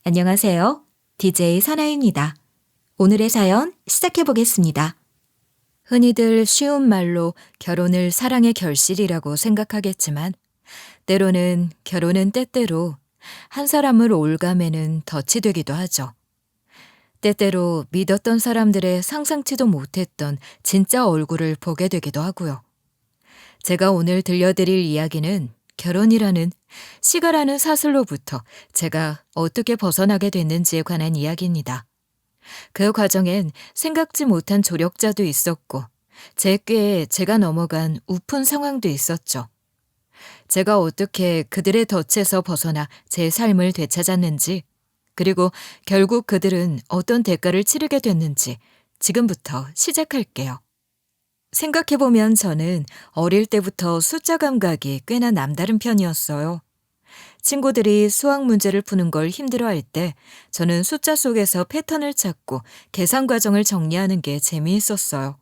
안녕하세요. DJ 선아입니다. 오늘의 사연 시작해 보겠습니다. 흔히들 쉬운 말로 결혼을 사랑의 결실이라고 생각하겠지만 때로는 결혼은 때때로 한 사람을 올가매는 덫이 되기도 하죠. 때때로 믿었던 사람들의 상상치도 못했던 진짜 얼굴을 보게 되기도 하고요. 제가 오늘 들려드릴 이야기는 결혼이라는 시가라는 사슬로부터 제가 어떻게 벗어나게 됐는지에 관한 이야기입니다. 그 과정엔 생각지 못한 조력자도 있었고 제 꾀에 제가 넘어간 우픈 상황도 있었죠. 제가 어떻게 그들의 덫에서 벗어나 제 삶을 되찾았는지, 그리고 결국 그들은 어떤 대가를 치르게 됐는지 지금부터 시작할게요. 생각해보면 저는 어릴 때부터 숫자 감각이 꽤나 남다른 편이었어요. 친구들이 수학 문제를 푸는 걸 힘들어할 때 저는 숫자 속에서 패턴을 찾고 계산 과정을 정리하는 게 재미있었어요.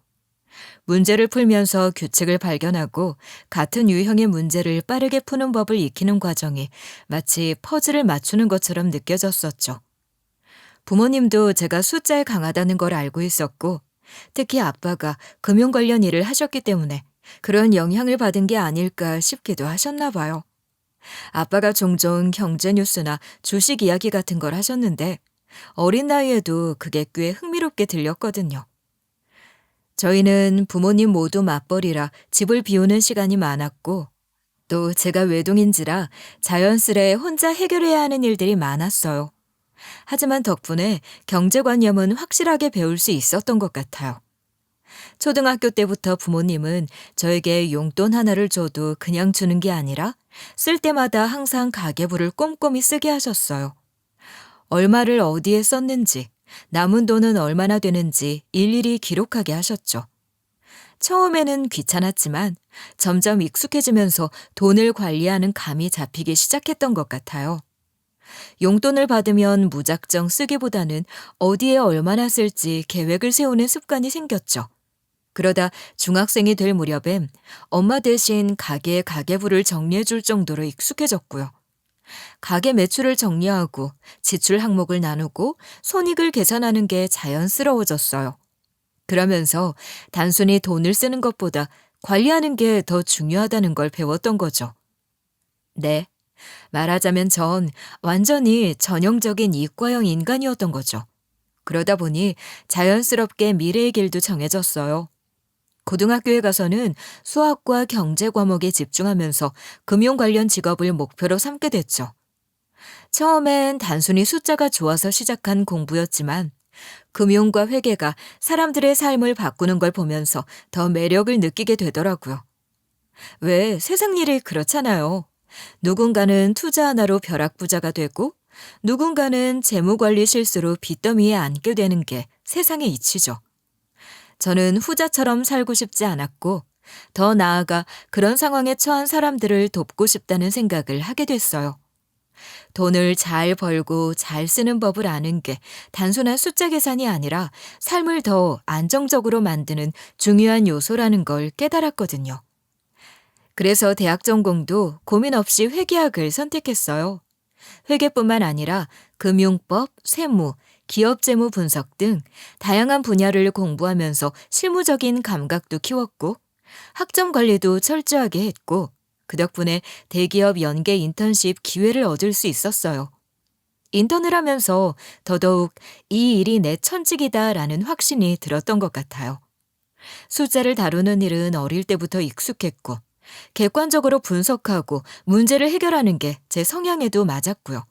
문제를 풀면서 규칙을 발견하고 같은 유형의 문제를 빠르게 푸는 법을 익히는 과정이 마치 퍼즐을 맞추는 것처럼 느껴졌었죠. 부모님도 제가 숫자에 강하다는 걸 알고 있었고, 특히 아빠가 금융 관련 일을 하셨기 때문에 그런 영향을 받은 게 아닐까 싶기도 하셨나 봐요. 아빠가 종종 경제 뉴스나 주식 이야기 같은 걸 하셨는데 어린 나이에도 그게 꽤 흥미롭게 들렸거든요. 저희는 부모님 모두 맞벌이라 집을 비우는 시간이 많았고, 또 제가 외동인지라 자연스레 혼자 해결해야 하는 일들이 많았어요. 하지만 덕분에 경제관념은 확실하게 배울 수 있었던 것 같아요. 초등학교 때부터 부모님은 저에게 용돈 하나를 줘도 그냥 주는 게 아니라 쓸 때마다 항상 가계부를 꼼꼼히 쓰게 하셨어요. 얼마를 어디에 썼는지, 남은 돈은 얼마나 되는지 일일이 기록하게 하셨죠. 처음에는 귀찮았지만 점점 익숙해지면서 돈을 관리하는 감이 잡히기 시작했던 것 같아요. 용돈을 받으면 무작정 쓰기보다는 어디에 얼마나 쓸지 계획을 세우는 습관이 생겼죠. 그러다 중학생이 될 무렵엔 엄마 대신 가게의 가계부를 정리해 줄 정도로 익숙해졌고요. 가게 매출을 정리하고 지출 항목을 나누고 손익을 계산하는 게 자연스러워졌어요. 그러면서 단순히 돈을 쓰는 것보다 관리하는 게 더 중요하다는 걸 배웠던 거죠. 네. 말하자면 전 완전히 전형적인 이과형 인간이었던 거죠. 그러다 보니 자연스럽게 미래의 길도 정해졌어요. 고등학교에 가서는 수학과 경제 과목에 집중하면서 금융 관련 직업을 목표로 삼게 됐죠. 처음엔 단순히 숫자가 좋아서 시작한 공부였지만 금융과 회계가 사람들의 삶을 바꾸는 걸 보면서 더 매력을 느끼게 되더라고요. 왜 세상 일이 그렇잖아요. 누군가는 투자 하나로 벼락부자가 되고 누군가는 재무관리 실수로 빚더미에 앉게 되는 게 세상의 이치죠. 저는 후자처럼 살고 싶지 않았고 더 나아가 그런 상황에 처한 사람들을 돕고 싶다는 생각을 하게 됐어요. 돈을 잘 벌고 잘 쓰는 법을 아는 게 단순한 숫자 계산이 아니라 삶을 더 안정적으로 만드는 중요한 요소라는 걸 깨달았거든요. 그래서 대학 전공도 고민 없이 회계학을 선택했어요. 회계뿐만 아니라 금융법, 세무, 기업 재무 분석 등 다양한 분야를 공부하면서 실무적인 감각도 키웠고 학점 관리도 철저하게 했고 그 덕분에 대기업 연계 인턴십 기회를 얻을 수 있었어요. 인턴을 하면서 더더욱 이 일이 내 천직이다라는 확신이 들었던 것 같아요. 숫자를 다루는 일은 어릴 때부터 익숙했고 객관적으로 분석하고 문제를 해결하는 게 제 성향에도 맞았고요.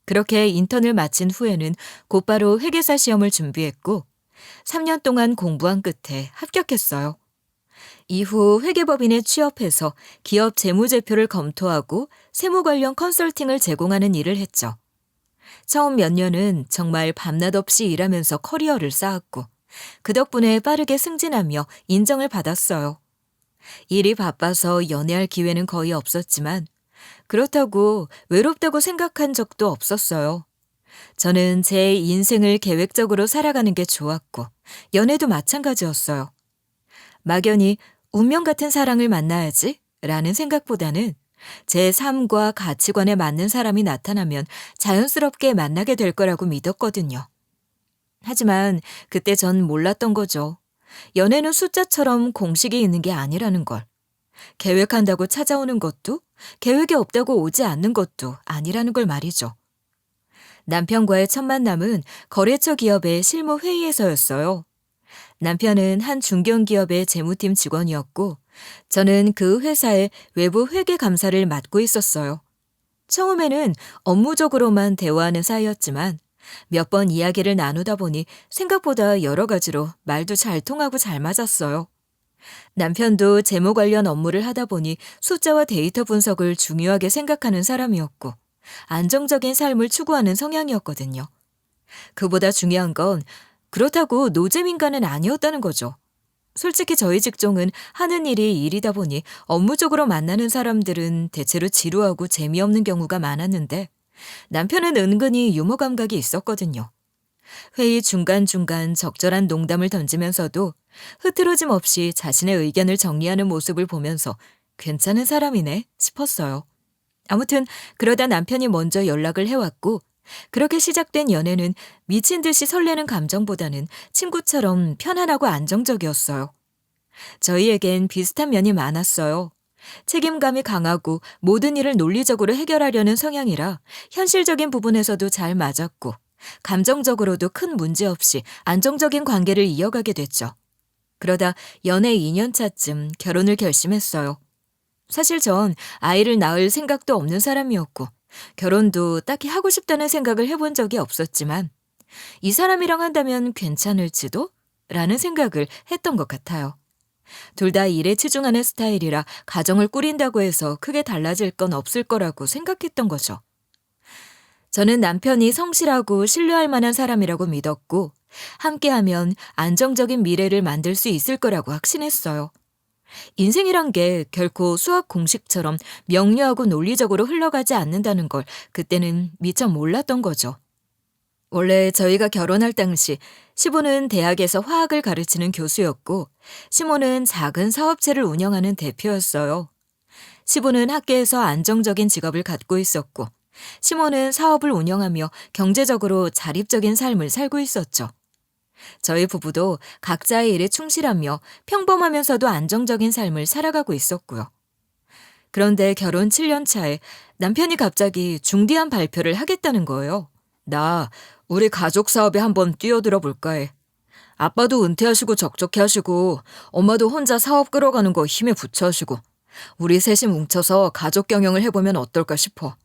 그렇게 인턴을 마친 후에는 곧바로 회계사 시험을 준비했고 3년 동안 공부한 끝에 합격했어요. 이후 회계법인에 취업해서 기업 재무제표를 검토하고 세무 관련 컨설팅을 제공하는 일을 했죠. 처음 몇 년은 정말 밤낮 없이 일하면서 커리어를 쌓았고 그 덕분에 빠르게 승진하며 인정을 받았어요. 일이 바빠서 연애할 기회는 거의 없었지만 그렇다고 외롭다고 생각한 적도 없었어요. 저는 제 인생을 계획적으로 살아가는 게 좋았고 연애도 마찬가지였어요. 막연히 운명 같은 사랑을 만나야지 라는 생각보다는 제 삶과 가치관에 맞는 사람이 나타나면 자연스럽게 만나게 될 거라고 믿었거든요. 하지만 그때 전 몰랐던 거죠. 연애는 숫자처럼 공식이 있는 게 아니라는 걸. 계획한다고 찾아오는 것도 계획이 없다고 오지 않는 것도 아니라는 걸 말이죠. 남편과의 첫 만남은 거래처 기업의 실무 회의에서였어요. 남편은 한 중견기업의 재무팀 직원이었고 저는 그 회사의 외부 회계 감사를 맡고 있었어요. 처음에는 업무적으로만 대화하는 사이였지만 몇 번 이야기를 나누다 보니 생각보다 여러 가지로 말도 잘 통하고 잘 맞았어요. 남편도 재무 관련 업무를 하다 보니 숫자와 데이터 분석을 중요하게 생각하는 사람이었고 안정적인 삶을 추구하는 성향이었거든요. 그보다 중요한 건 그렇다고 노잼인간은 아니었다는 거죠. 솔직히 저희 직종은 하는 일이 일이다 보니 업무적으로 만나는 사람들은 대체로 지루하고 재미없는 경우가 많았는데 남편은 은근히 유머 감각이 있었거든요. 회의 중간중간 적절한 농담을 던지면서도 흐트러짐 없이 자신의 의견을 정리하는 모습을 보면서 괜찮은 사람이네 싶었어요. 아무튼 그러다 남편이 먼저 연락을 해왔고 그렇게 시작된 연애는 미친 듯이 설레는 감정보다는 친구처럼 편안하고 안정적이었어요. 저희에겐 비슷한 면이 많았어요. 책임감이 강하고 모든 일을 논리적으로 해결하려는 성향이라 현실적인 부분에서도 잘 맞았고 감정적으로도 큰 문제 없이 안정적인 관계를 이어가게 됐죠. 그러다 연애 2년 차쯤 결혼을 결심했어요. 사실 전 아이를 낳을 생각도 없는 사람이었고 결혼도 딱히 하고 싶다는 생각을 해본 적이 없었지만 이 사람이랑 한다면 괜찮을지도? 라는 생각을 했던 것 같아요. 둘 다 일에 치중하는 스타일이라 가정을 꾸린다고 해서 크게 달라질 건 없을 거라고 생각했던 거죠. 저는 남편이 성실하고 신뢰할 만한 사람이라고 믿었고 함께하면 안정적인 미래를 만들 수 있을 거라고 확신했어요. 인생이란 게 결코 수학 공식처럼 명료하고 논리적으로 흘러가지 않는다는 걸 그때는 미처 몰랐던 거죠. 원래 저희가 결혼할 당시 시부는 대학에서 화학을 가르치는 교수였고 시모는 작은 사업체를 운영하는 대표였어요. 시부는 학계에서 안정적인 직업을 갖고 있었고 시모는 사업을 운영하며 경제적으로 자립적인 삶을 살고 있었죠. 저희 부부도 각자의 일에 충실하며 평범하면서도 안정적인 삶을 살아가고 있었고요. 그런데 결혼 7년 차에 남편이 갑자기 중대한 발표를 하겠다는 거예요. 나 우리 가족 사업에 한번 뛰어들어 볼까 해. 아빠도 은퇴하시고 적적해 하시고 엄마도 혼자 사업 끌어가는 거 힘에 부쳐 하시고 우리 셋이 뭉쳐서 가족 경영을 해보면 어떨까 싶어.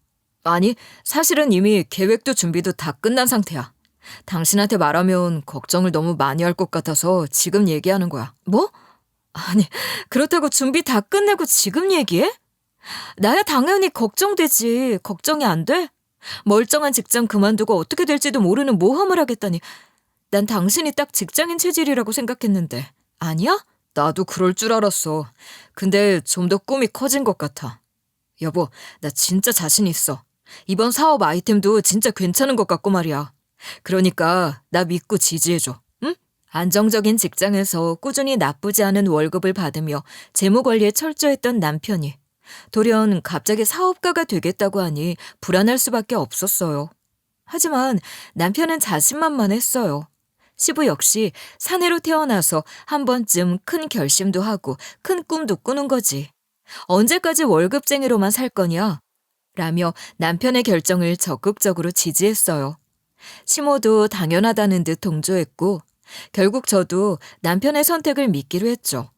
아니, 사실은 이미 계획도 준비도 다 끝난 상태야. 당신한테 말하면 걱정을 너무 많이 할 것 같아서 지금 얘기하는 거야. 뭐? 아니, 그렇다고 준비 다 끝내고 지금 얘기해? 나야 당연히 걱정되지. 걱정이 안 돼? 멀쩡한 직장 그만두고 어떻게 될지도 모르는 모험을 하겠다니. 난 당신이 딱 직장인 체질이라고 생각했는데. 아니야? 나도 그럴 줄 알았어. 근데 좀 더 꿈이 커진 것 같아. 여보, 나 진짜 자신 있어. 이번 사업 아이템도 진짜 괜찮은 것 같고 말이야. 그러니까 나 믿고 지지해줘. 응? 안정적인 직장에서 꾸준히 나쁘지 않은 월급을 받으며 재무관리에 철저했던 남편이 돌연 갑자기 사업가가 되겠다고 하니 불안할 수밖에 없었어요. 하지만 남편은 자신만만했어요. 시부 역시 사내로 태어나서 한 번쯤 큰 결심도 하고 큰 꿈도 꾸는 거지. 언제까지 월급쟁이로만 살 거냐? 라며 남편의 결정을 적극적으로 지지했어요. 시모도 당연하다는 듯 동조했고 결국 저도 남편의 선택을 믿기로 했죠.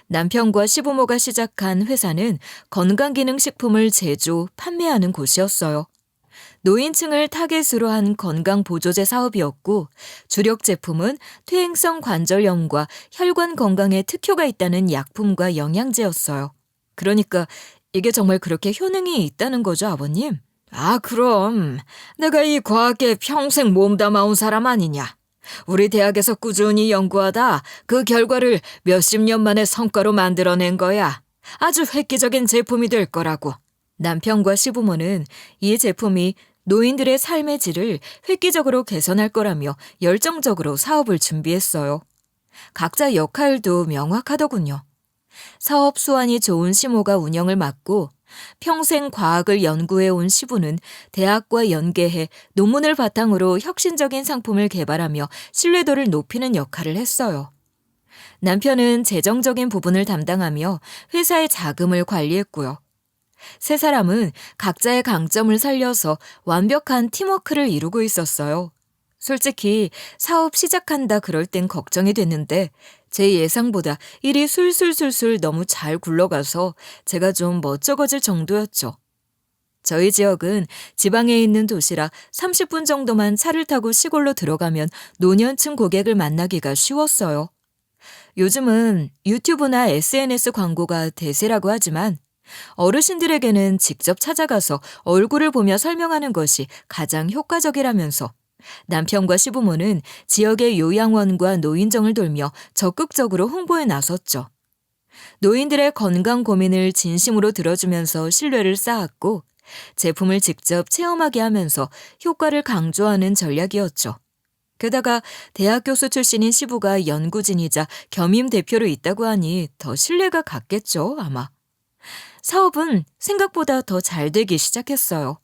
남편과 시부모가 시작한 회사는 건강기능식품을 제조, 판매하는 곳이었어요. 노인층을 타겟으로 한 건강보조제 사업이었고 주력 제품은 퇴행성 관절염과 혈관 건강에 특효가 있다는 약품과 영양제였어요. 그러니까 이게 정말 그렇게 효능이 있다는 거죠, 아버님? 아, 그럼. 내가 이 과학에 평생 몸담아온 사람 아니냐. 우리 대학에서 꾸준히 연구하다 그 결과를 몇십 년 만에 성과로 만들어낸 거야. 아주 획기적인 제품이 될 거라고. 남편과 시부모는 이 제품이 노인들의 삶의 질을 획기적으로 개선할 거라며 열정적으로 사업을 준비했어요. 각자 역할도 명확하더군요. 사업 수완이 좋은 시모가 운영을 맡고 평생 과학을 연구해온 시부는 대학과 연계해 논문을 바탕으로 혁신적인 상품을 개발하며 신뢰도를 높이는 역할을 했어요. 남편은 재정적인 부분을 담당하며 회사의 자금을 관리했고요. 세 사람은 각자의 강점을 살려서 완벽한 팀워크를 이루고 있었어요. 솔직히 사업 시작한다 그럴 땐 걱정이 됐는데 제 예상보다 일이 술술술술 너무 잘 굴러가서 제가 좀 멋쩍어질 정도였죠. 저희 지역은 지방에 있는 도시라 30분 정도만 차를 타고 시골로 들어가면 노년층 고객을 만나기가 쉬웠어요. 요즘은 유튜브나 SNS 광고가 대세라고 하지만 어르신들에게는 직접 찾아가서 얼굴을 보며 설명하는 것이 가장 효과적이라면서 남편과 시부모는 지역의 요양원과 노인정을 돌며 적극적으로 홍보에 나섰죠. 노인들의 건강 고민을 진심으로 들어주면서 신뢰를 쌓았고 제품을 직접 체험하게 하면서 효과를 강조하는 전략이었죠. 게다가 대학 교수 출신인 시부가 연구진이자 겸임 대표로 있다고 하니 더 신뢰가 갔겠죠, 아마. 사업은 생각보다 더 잘 되기 시작했어요.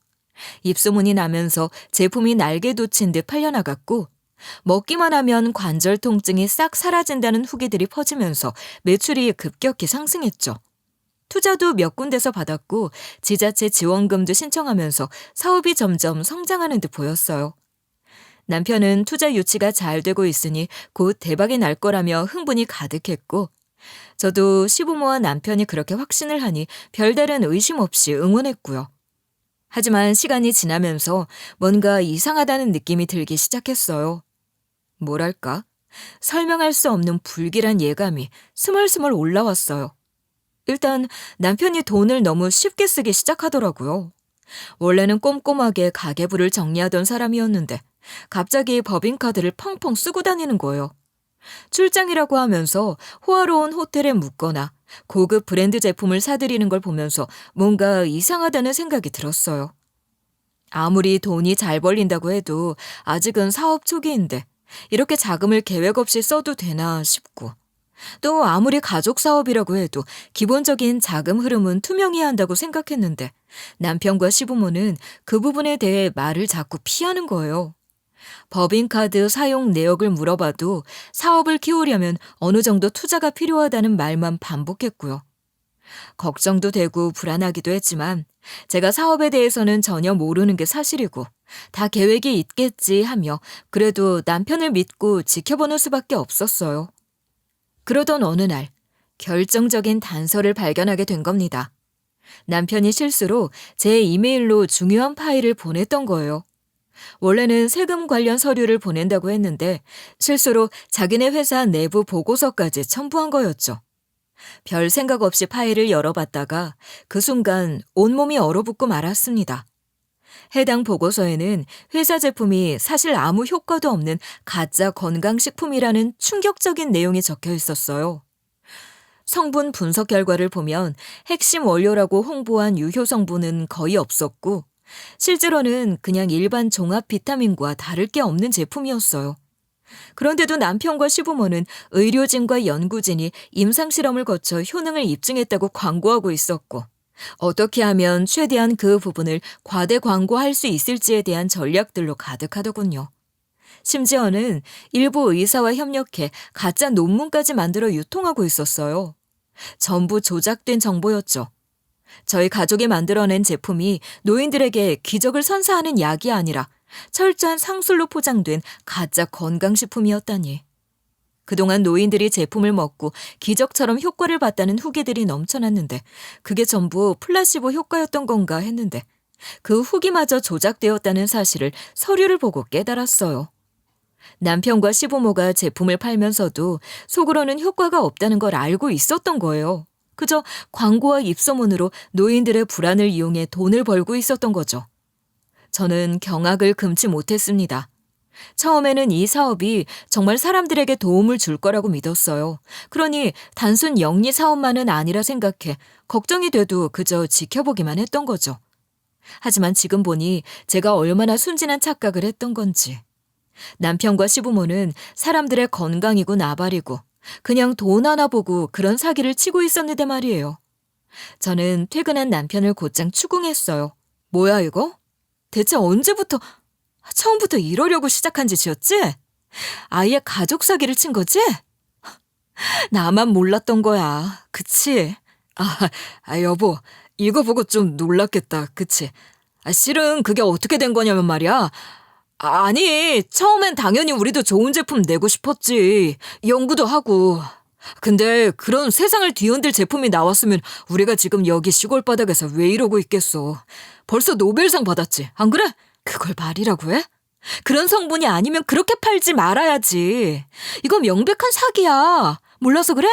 입소문이 나면서 제품이 날개 돋친 듯 팔려나갔고 먹기만 하면 관절 통증이 싹 사라진다는 후기들이 퍼지면서 매출이 급격히 상승했죠. 투자도 몇 군데서 받았고 지자체 지원금도 신청하면서 사업이 점점 성장하는 듯 보였어요. 남편은 투자 유치가 잘 되고 있으니 곧 대박이 날 거라며 흥분이 가득했고 저도 시부모와 남편이 그렇게 확신을 하니 별다른 의심 없이 응원했고요. 하지만 시간이 지나면서 뭔가 이상하다는 느낌이 들기 시작했어요. 뭐랄까? 설명할 수 없는 불길한 예감이 스멀스멀 올라왔어요. 일단 남편이 돈을 너무 쉽게 쓰기 시작하더라고요. 원래는 꼼꼼하게 가계부를 정리하던 사람이었는데 갑자기 법인카드를 펑펑 쓰고 다니는 거예요. 출장이라고 하면서 호화로운 호텔에 묵거나 고급 브랜드 제품을 사들이는 걸 보면서 뭔가 이상하다는 생각이 들었어요. 아무리 돈이 잘 벌린다고 해도 아직은 사업 초기인데 이렇게 자금을 계획 없이 써도 되나 싶고 또 아무리 가족 사업이라고 해도 기본적인 자금 흐름은 투명해야 한다고 생각했는데 남편과 시부모는 그 부분에 대해 말을 자꾸 피하는 거예요. 법인카드 사용 내역을 물어봐도 사업을 키우려면 어느 정도 투자가 필요하다는 말만 반복했고요. 걱정도 되고 불안하기도 했지만 제가 사업에 대해서는 전혀 모르는 게 사실이고 다 계획이 있겠지 하며 그래도 남편을 믿고 지켜보는 수밖에 없었어요. 그러던 어느 날 결정적인 단서를 발견하게 된 겁니다. 남편이 실수로 제 이메일로 중요한 파일을 보냈던 거예요. 원래는 세금 관련 서류를 보낸다고 했는데 실수로 자기네 회사 내부 보고서까지 첨부한 거였죠. 별 생각 없이 파일을 열어봤다가 그 순간 온몸이 얼어붙고 말았습니다. 해당 보고서에는 회사 제품이 사실 아무 효과도 없는 가짜 건강식품이라는 충격적인 내용이 적혀 있었어요. 성분 분석 결과를 보면 핵심 원료라고 홍보한 유효 성분은 거의 없었고 실제로는 그냥 일반 종합 비타민과 다를 게 없는 제품이었어요. 그런데도 남편과 시부모는 의료진과 연구진이 임상실험을 거쳐 효능을 입증했다고 광고하고 있었고 어떻게 하면 최대한 그 부분을 과대 광고할 수 있을지에 대한 전략들로 가득하더군요. 심지어는 일부 의사와 협력해 가짜 논문까지 만들어 유통하고 있었어요. 전부 조작된 정보였죠. 저희 가족이 만들어낸 제품이 노인들에게 기적을 선사하는 약이 아니라 철저한 상술로 포장된 가짜 건강식품이었다니. 그동안 노인들이 제품을 먹고 기적처럼 효과를 봤다는 후기들이 넘쳐났는데 그게 전부 플라시보 효과였던 건가 했는데 그 후기마저 조작되었다는 사실을 서류를 보고 깨달았어요. 남편과 시부모가 제품을 팔면서도 속으로는 효과가 없다는 걸 알고 있었던 거예요. 그저 광고와 입소문으로 노인들의 불안을 이용해 돈을 벌고 있었던 거죠. 저는 경악을 금치 못했습니다. 처음에는 이 사업이 정말 사람들에게 도움을 줄 거라고 믿었어요. 그러니 단순 영리 사업만은 아니라 생각해 걱정이 돼도 그저 지켜보기만 했던 거죠. 하지만 지금 보니 제가 얼마나 순진한 착각을 했던 건지. 남편과 시부모는 사람들의 건강이고 나발이고 그냥 돈 하나 보고 그런 사기를 치고 있었는데 말이에요. 저는 퇴근한 남편을 곧장 추궁했어요. 뭐야 이거? 대체 언제부터, 처음부터 이러려고 시작한 짓이었지? 아예 가족 사기를 친 거지? 나만 몰랐던 거야. 그치? 여보, 이거 보고 좀 놀랐겠다. 그치? 실은 그게 어떻게 된 거냐면 말이야. 아니, 처음엔 당연히 우리도 좋은 제품 내고 싶었지. 연구도 하고. 근데 그런 세상을 뒤흔들 제품이 나왔으면 우리가 지금 여기 시골 바닥에서 왜 이러고 있겠어. 벌써 노벨상 받았지. 안 그래? 그걸 말이라고 해? 그런 성분이 아니면 그렇게 팔지 말아야지. 이건 명백한 사기야. 몰라서 그래?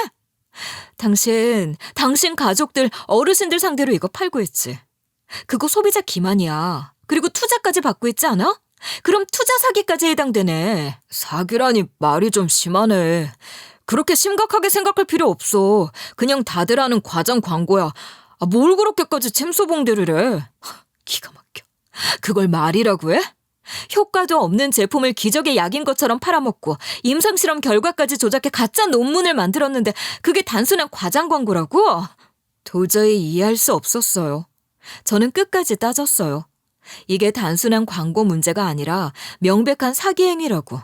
당신 가족들, 어르신들 상대로 이거 팔고 있지. 그거 소비자 기만이야. 그리고 투자까지 받고 있지 않아? 그럼 투자 사기까지 해당되네. 사기라니 말이 좀 심하네. 그렇게 심각하게 생각할 필요 없어. 그냥 다들 아는 과장 광고야. 뭘 그렇게까지 챔소봉대를 해. 기가 막혀. 그걸 말이라고 해? 효과도 없는 제품을 기적의 약인 것처럼 팔아먹고 임상실험 결과까지 조작해 가짜 논문을 만들었는데 그게 단순한 과장 광고라고? 도저히 이해할 수 없었어요. 저는 끝까지 따졌어요. 이게 단순한 광고 문제가 아니라 명백한 사기 행위라고.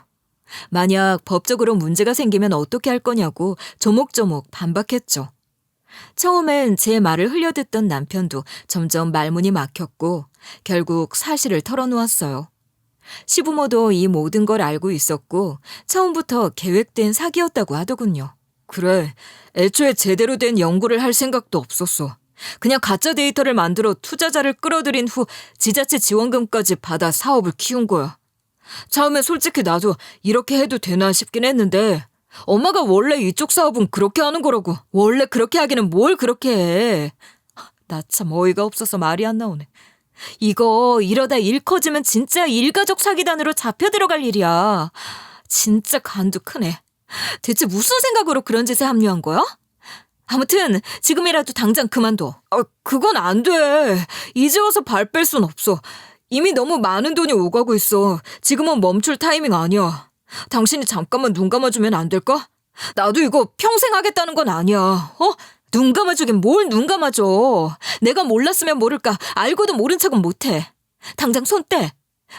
만약 법적으로 문제가 생기면 어떻게 할 거냐고 조목조목 반박했죠. 처음엔 제 말을 흘려듣던 남편도 점점 말문이 막혔고 결국 사실을 털어놓았어요. 시부모도 이 모든 걸 알고 있었고 처음부터 계획된 사기였다고 하더군요. 그래, 애초에 제대로 된 연구를 할 생각도 없었어. 그냥 가짜 데이터를 만들어 투자자를 끌어들인 후 지자체 지원금까지 받아 사업을 키운 거야. 처음에 솔직히 나도 이렇게 해도 되나 싶긴 했는데 엄마가 원래 이쪽 사업은 그렇게 하는 거라고. 원래 그렇게 하기는 뭘 그렇게 해. 나 참 어이가 없어서 말이 안 나오네. 이거 이러다 일 커지면 진짜 일가족 사기단으로 잡혀 들어갈 일이야. 진짜 간도 크네. 대체 무슨 생각으로 그런 짓에 합류한 거야? 아무튼 지금이라도 당장 그만둬. 그건 안 돼. 이제 와서 발 뺄 순 없어. 이미 너무 많은 돈이 오가고 있어. 지금은 멈출 타이밍 아니야. 당신이 잠깐만 눈 감아주면 안 될까? 나도 이거 평생 하겠다는 건 아니야. 눈 감아주긴 뭘 눈 감아줘. 내가 몰랐으면 모를까. 알고도 모른 척은 못해. 당장 손 떼.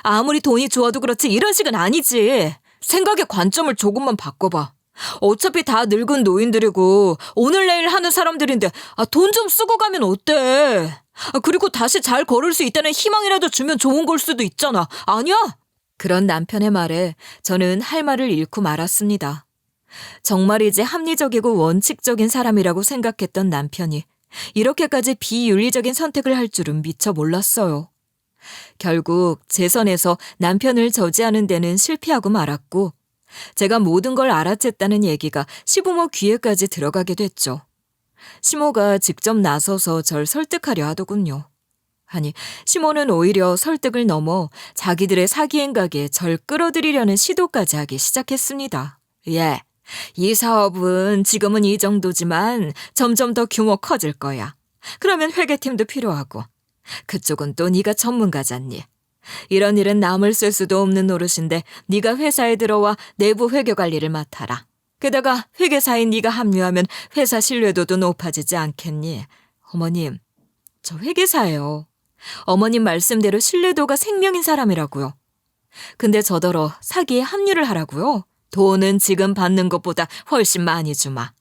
아무리 돈이 좋아도 그렇지 이런 식은 아니지. 생각의 관점을 조금만 바꿔봐. 어차피 다 늙은 노인들이고 오늘 내일 하는 사람들인데 돈 좀 쓰고 가면 어때? 그리고 다시 잘 걸을 수 있다는 희망이라도 주면 좋은 걸 수도 있잖아. 아니야? 그런 남편의 말에 저는 할 말을 잃고 말았습니다. 정말이지 합리적이고 원칙적인 사람이라고 생각했던 남편이 이렇게까지 비윤리적인 선택을 할 줄은 미처 몰랐어요. 결국 제 선에서 남편을 저지하는 데는 실패하고 말았고 제가 모든 걸 알아챘다는 얘기가 시부모 귀에까지 들어가게 됐죠. 시모가 직접 나서서 절 설득하려 하더군요. 아니, 시모는 오히려 설득을 넘어 자기들의 사기 행각에 절 끌어들이려는 시도까지 하기 시작했습니다. 예, 이 사업은 지금은 이 정도지만 점점 더 규모 커질 거야. 그러면 회계팀도 필요하고. 그쪽은 또 네가 전문가잖니. 이런 일은 남을 쓸 수도 없는 노릇인데 네가 회사에 들어와 내부 회계 관리를 맡아라. 게다가 회계사인 네가 합류하면 회사 신뢰도도 높아지지 않겠니? 어머님, 저 회계사예요. 어머님 말씀대로 신뢰도가 생명인 사람이라고요. 근데 저더러 사기에 합류를 하라고요? 돈은 지금 받는 것보다 훨씬 많이 주마.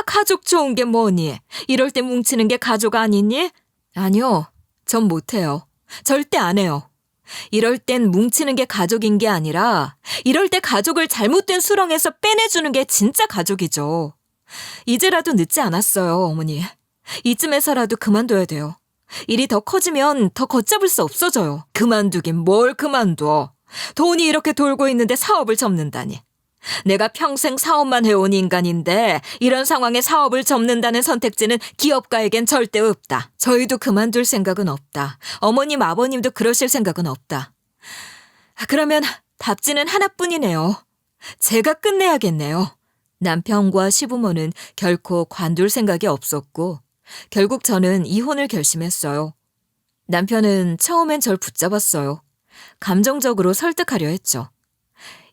가족 좋은 게 뭐니? 이럴 때 뭉치는 게 가족 아니니? 아니요, 전 못해요. 절대 안 해요. 이럴 땐 뭉치는 게 가족인 게 아니라 이럴 때 가족을 잘못된 수렁에서 빼내주는 게 진짜 가족이죠. 이제라도 늦지 않았어요, 어머니. 이쯤에서라도 그만둬야 돼요. 일이 더 커지면 더 걷잡을 수 없어져요. 그만두긴 뭘 그만둬. 돈이 이렇게 돌고 있는데 사업을 접는다니. 내가 평생 사업만 해온 인간인데 이런 상황에 사업을 접는다는 선택지는 기업가에겐 절대 없다. 저희도 그만둘 생각은 없다. 어머님, 아버님도 그러실 생각은 없다. 그러면 답지는 하나뿐이네요. 제가 끝내야겠네요. 남편과 시부모는 결코 관둘 생각이 없었고 결국 저는 이혼을 결심했어요. 남편은 처음엔 절 붙잡았어요. 감정적으로 설득하려 했죠.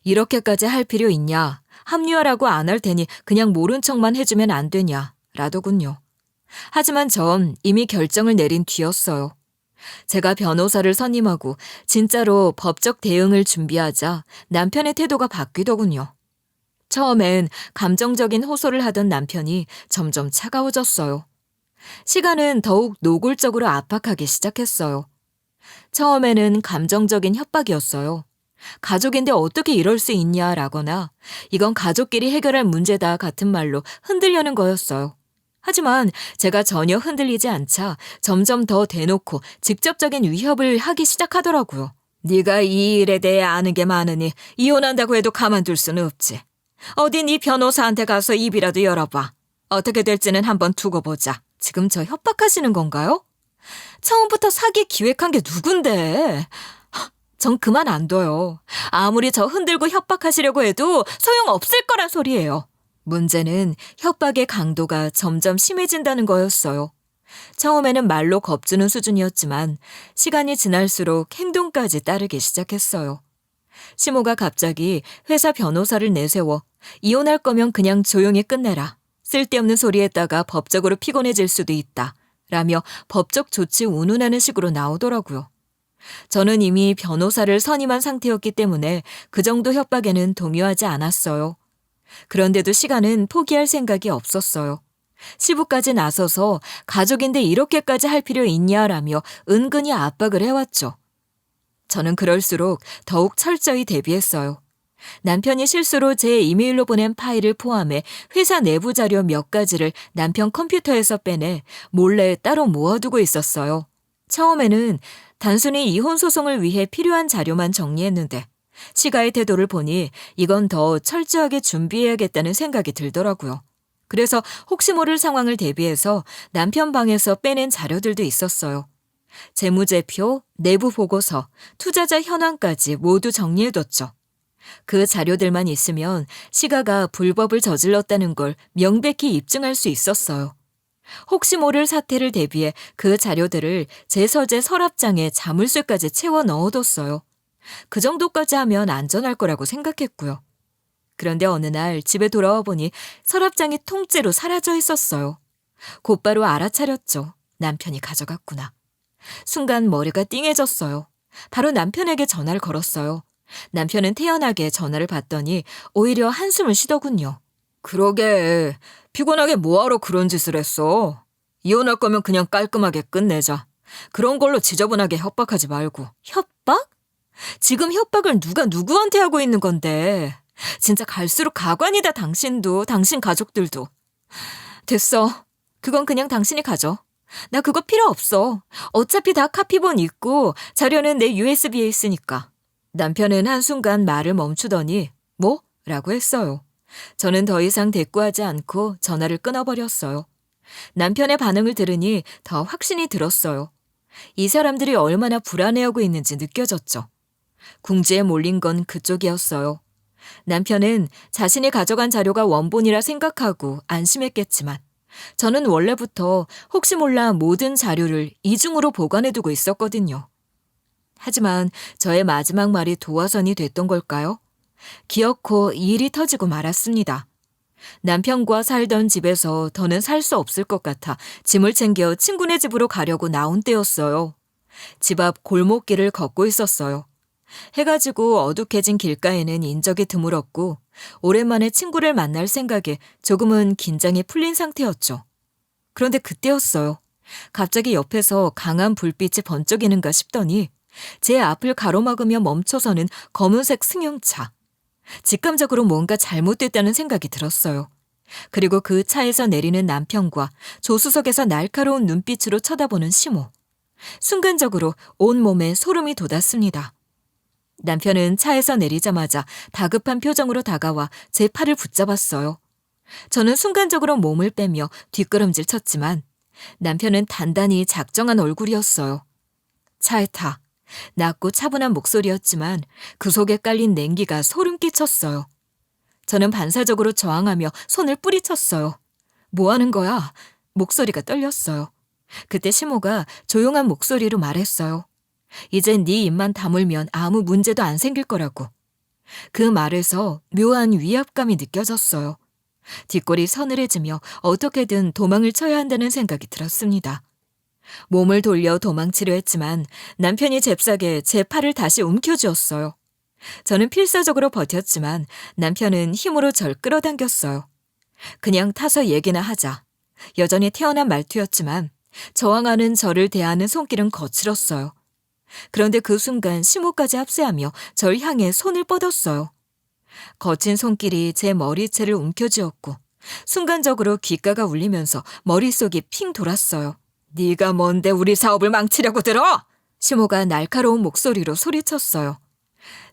이렇게까지 할 필요 있냐? 합류하라고 안 할 테니 그냥 모른 척만 해주면 안 되냐? 라더군요. 하지만 전 이미 결정을 내린 뒤였어요. 제가 변호사를 선임하고 진짜로 법적 대응을 준비하자 남편의 태도가 바뀌더군요. 처음엔 감정적인 호소를 하던 남편이 점점 차가워졌어요. 시간은 더욱 노골적으로 압박하기 시작했어요. 처음에는 감정적인 협박이었어요. 가족인데 어떻게 이럴 수 있냐라거나 이건 가족끼리 해결할 문제다 같은 말로 흔들려는 거였어요. 하지만 제가 전혀 흔들리지 않자 점점 더 대놓고 직접적인 위협을 하기 시작하더라고요. 네가 이 일에 대해 아는 게 많으니 이혼한다고 해도 가만둘 수는 없지. 어디 네 변호사한테 가서 입이라도 열어봐. 어떻게 될지는 한번 두고 보자. 지금 저 협박하시는 건가요? 처음부터 사기 기획한 게 누군데? 전 그만 안 둬요. 아무리 저 흔들고 협박하시려고 해도 소용없을 거란 소리예요. 문제는 협박의 강도가 점점 심해진다는 거였어요. 처음에는 말로 겁주는 수준이었지만 시간이 지날수록 행동까지 따르기 시작했어요. 시모가 갑자기 회사 변호사를 내세워 이혼할 거면 그냥 조용히 끝내라. 쓸데없는 소리 했다가 법적으로 피곤해질 수도 있다. 라며 법적 조치 운운하는 식으로 나오더라고요. 저는 이미 변호사를 선임한 상태였기 때문에 그 정도 협박에는 동요하지 않았어요. 그런데도 시간은 포기할 생각이 없었어요. 시부까지 나서서 가족인데 이렇게까지 할 필요 있냐라며 은근히 압박을 해왔죠. 저는 그럴수록 더욱 철저히 대비했어요. 남편이 실수로 제 이메일로 보낸 파일을 포함해 회사 내부 자료 몇 가지를 남편 컴퓨터에서 빼내 몰래 따로 모아두고 있었어요. 처음에는 단순히 이혼 소송을 위해 필요한 자료만 정리했는데 시가의 태도를 보니 이건 더 철저하게 준비해야겠다는 생각이 들더라고요. 그래서 혹시 모를 상황을 대비해서 남편 방에서 빼낸 자료들도 있었어요. 재무제표, 내부 보고서, 투자자 현황까지 모두 정리해뒀죠. 그 자료들만 있으면 시가가 불법을 저질렀다는 걸 명백히 입증할 수 있었어요. 혹시 모를 사태를 대비해 그 자료들을 제 서재 서랍장에 자물쇠까지 채워 넣어뒀어요. 그 정도까지 하면 안전할 거라고 생각했고요. 그런데 어느 날 집에 돌아와 보니 서랍장이 통째로 사라져 있었어요. 곧바로 알아차렸죠. 남편이 가져갔구나. 순간 머리가 띵해졌어요. 바로 남편에게 전화를 걸었어요. 남편은 태연하게 전화를 받더니 오히려 한숨을 쉬더군요. 그러게, 피곤하게 뭐하러 그런 짓을 했어? 이혼할 거면 그냥 깔끔하게 끝내자. 그런 걸로 지저분하게 협박하지 말고. 협박? 지금 협박을 누가 누구한테 하고 있는 건데. 진짜 갈수록 가관이다, 당신도, 당신 가족들도. 됐어. 그건 그냥 당신이 가져. 나 그거 필요 없어. 어차피 다 카피본 있고 자료는 내 USB에 있으니까. 남편은 한순간 말을 멈추더니 뭐? 라고 했어요. 저는 더 이상 대꾸하지 않고 전화를 끊어버렸어요. 남편의 반응을 들으니 더 확신이 들었어요. 이 사람들이 얼마나 불안해하고 있는지 느껴졌죠. 궁지에 몰린 건 그쪽이었어요. 남편은 자신이 가져간 자료가 원본이라 생각하고 안심했겠지만 저는 원래부터 혹시 몰라 모든 자료를 이중으로 보관해두고 있었거든요. 하지만 저의 마지막 말이 도화선이 됐던 걸까요? 기어코 일이 터지고 말았습니다. 남편과 살던 집에서 더는 살 수 없을 것 같아 짐을 챙겨 친구네 집으로 가려고 나온 때였어요. 집 앞 골목길을 걷고 있었어요. 해가 지고 어둑해진 길가에는 인적이 드물었고 오랜만에 친구를 만날 생각에 조금은 긴장이 풀린 상태였죠. 그런데 그때였어요. 갑자기 옆에서 강한 불빛이 번쩍이는가 싶더니 제 앞을 가로막으며 멈춰서는 검은색 승용차. 직감적으로 뭔가 잘못됐다는 생각이 들었어요. 그리고 그 차에서 내리는 남편과 조수석에서 날카로운 눈빛으로 쳐다보는 시모. 순간적으로 온몸에 소름이 돋았습니다. 남편은 차에서 내리자마자 다급한 표정으로 다가와 제 팔을 붙잡았어요. 저는 순간적으로 몸을 빼며 뒷걸음질 쳤지만 남편은 단단히 작정한 얼굴이었어요. 차에 타. 낮고 차분한 목소리였지만 그 속에 깔린 냉기가 소름 끼쳤어요. 저는 반사적으로 저항하며 손을 뿌리쳤어요. 뭐 하는 거야? 목소리가 떨렸어요. 그때 시모가 조용한 목소리로 말했어요. 이젠 네 입만 다물면 아무 문제도 안 생길 거라고. 그 말에서 묘한 위압감이 느껴졌어요. 뒷골이 서늘해지며 어떻게든 도망을 쳐야 한다는 생각이 들었습니다. 몸을 돌려 도망치려 했지만 남편이 잽싸게 제 팔을 다시 움켜쥐었어요. 저는 필사적으로 버텼지만 남편은 힘으로 절 끌어당겼어요. 그냥 타서 얘기나 하자. 여전히 태어난 말투였지만 저항하는 저를 대하는 손길은 거칠었어요. 그런데 그 순간 심호까지 합세하며 절 향해 손을 뻗었어요. 거친 손길이 제 머리채를 움켜쥐었고 순간적으로 귓가가 울리면서 머릿속이 핑 돌았어요. 네가 뭔데 우리 사업을 망치려고 들어? 심호가 날카로운 목소리로 소리쳤어요.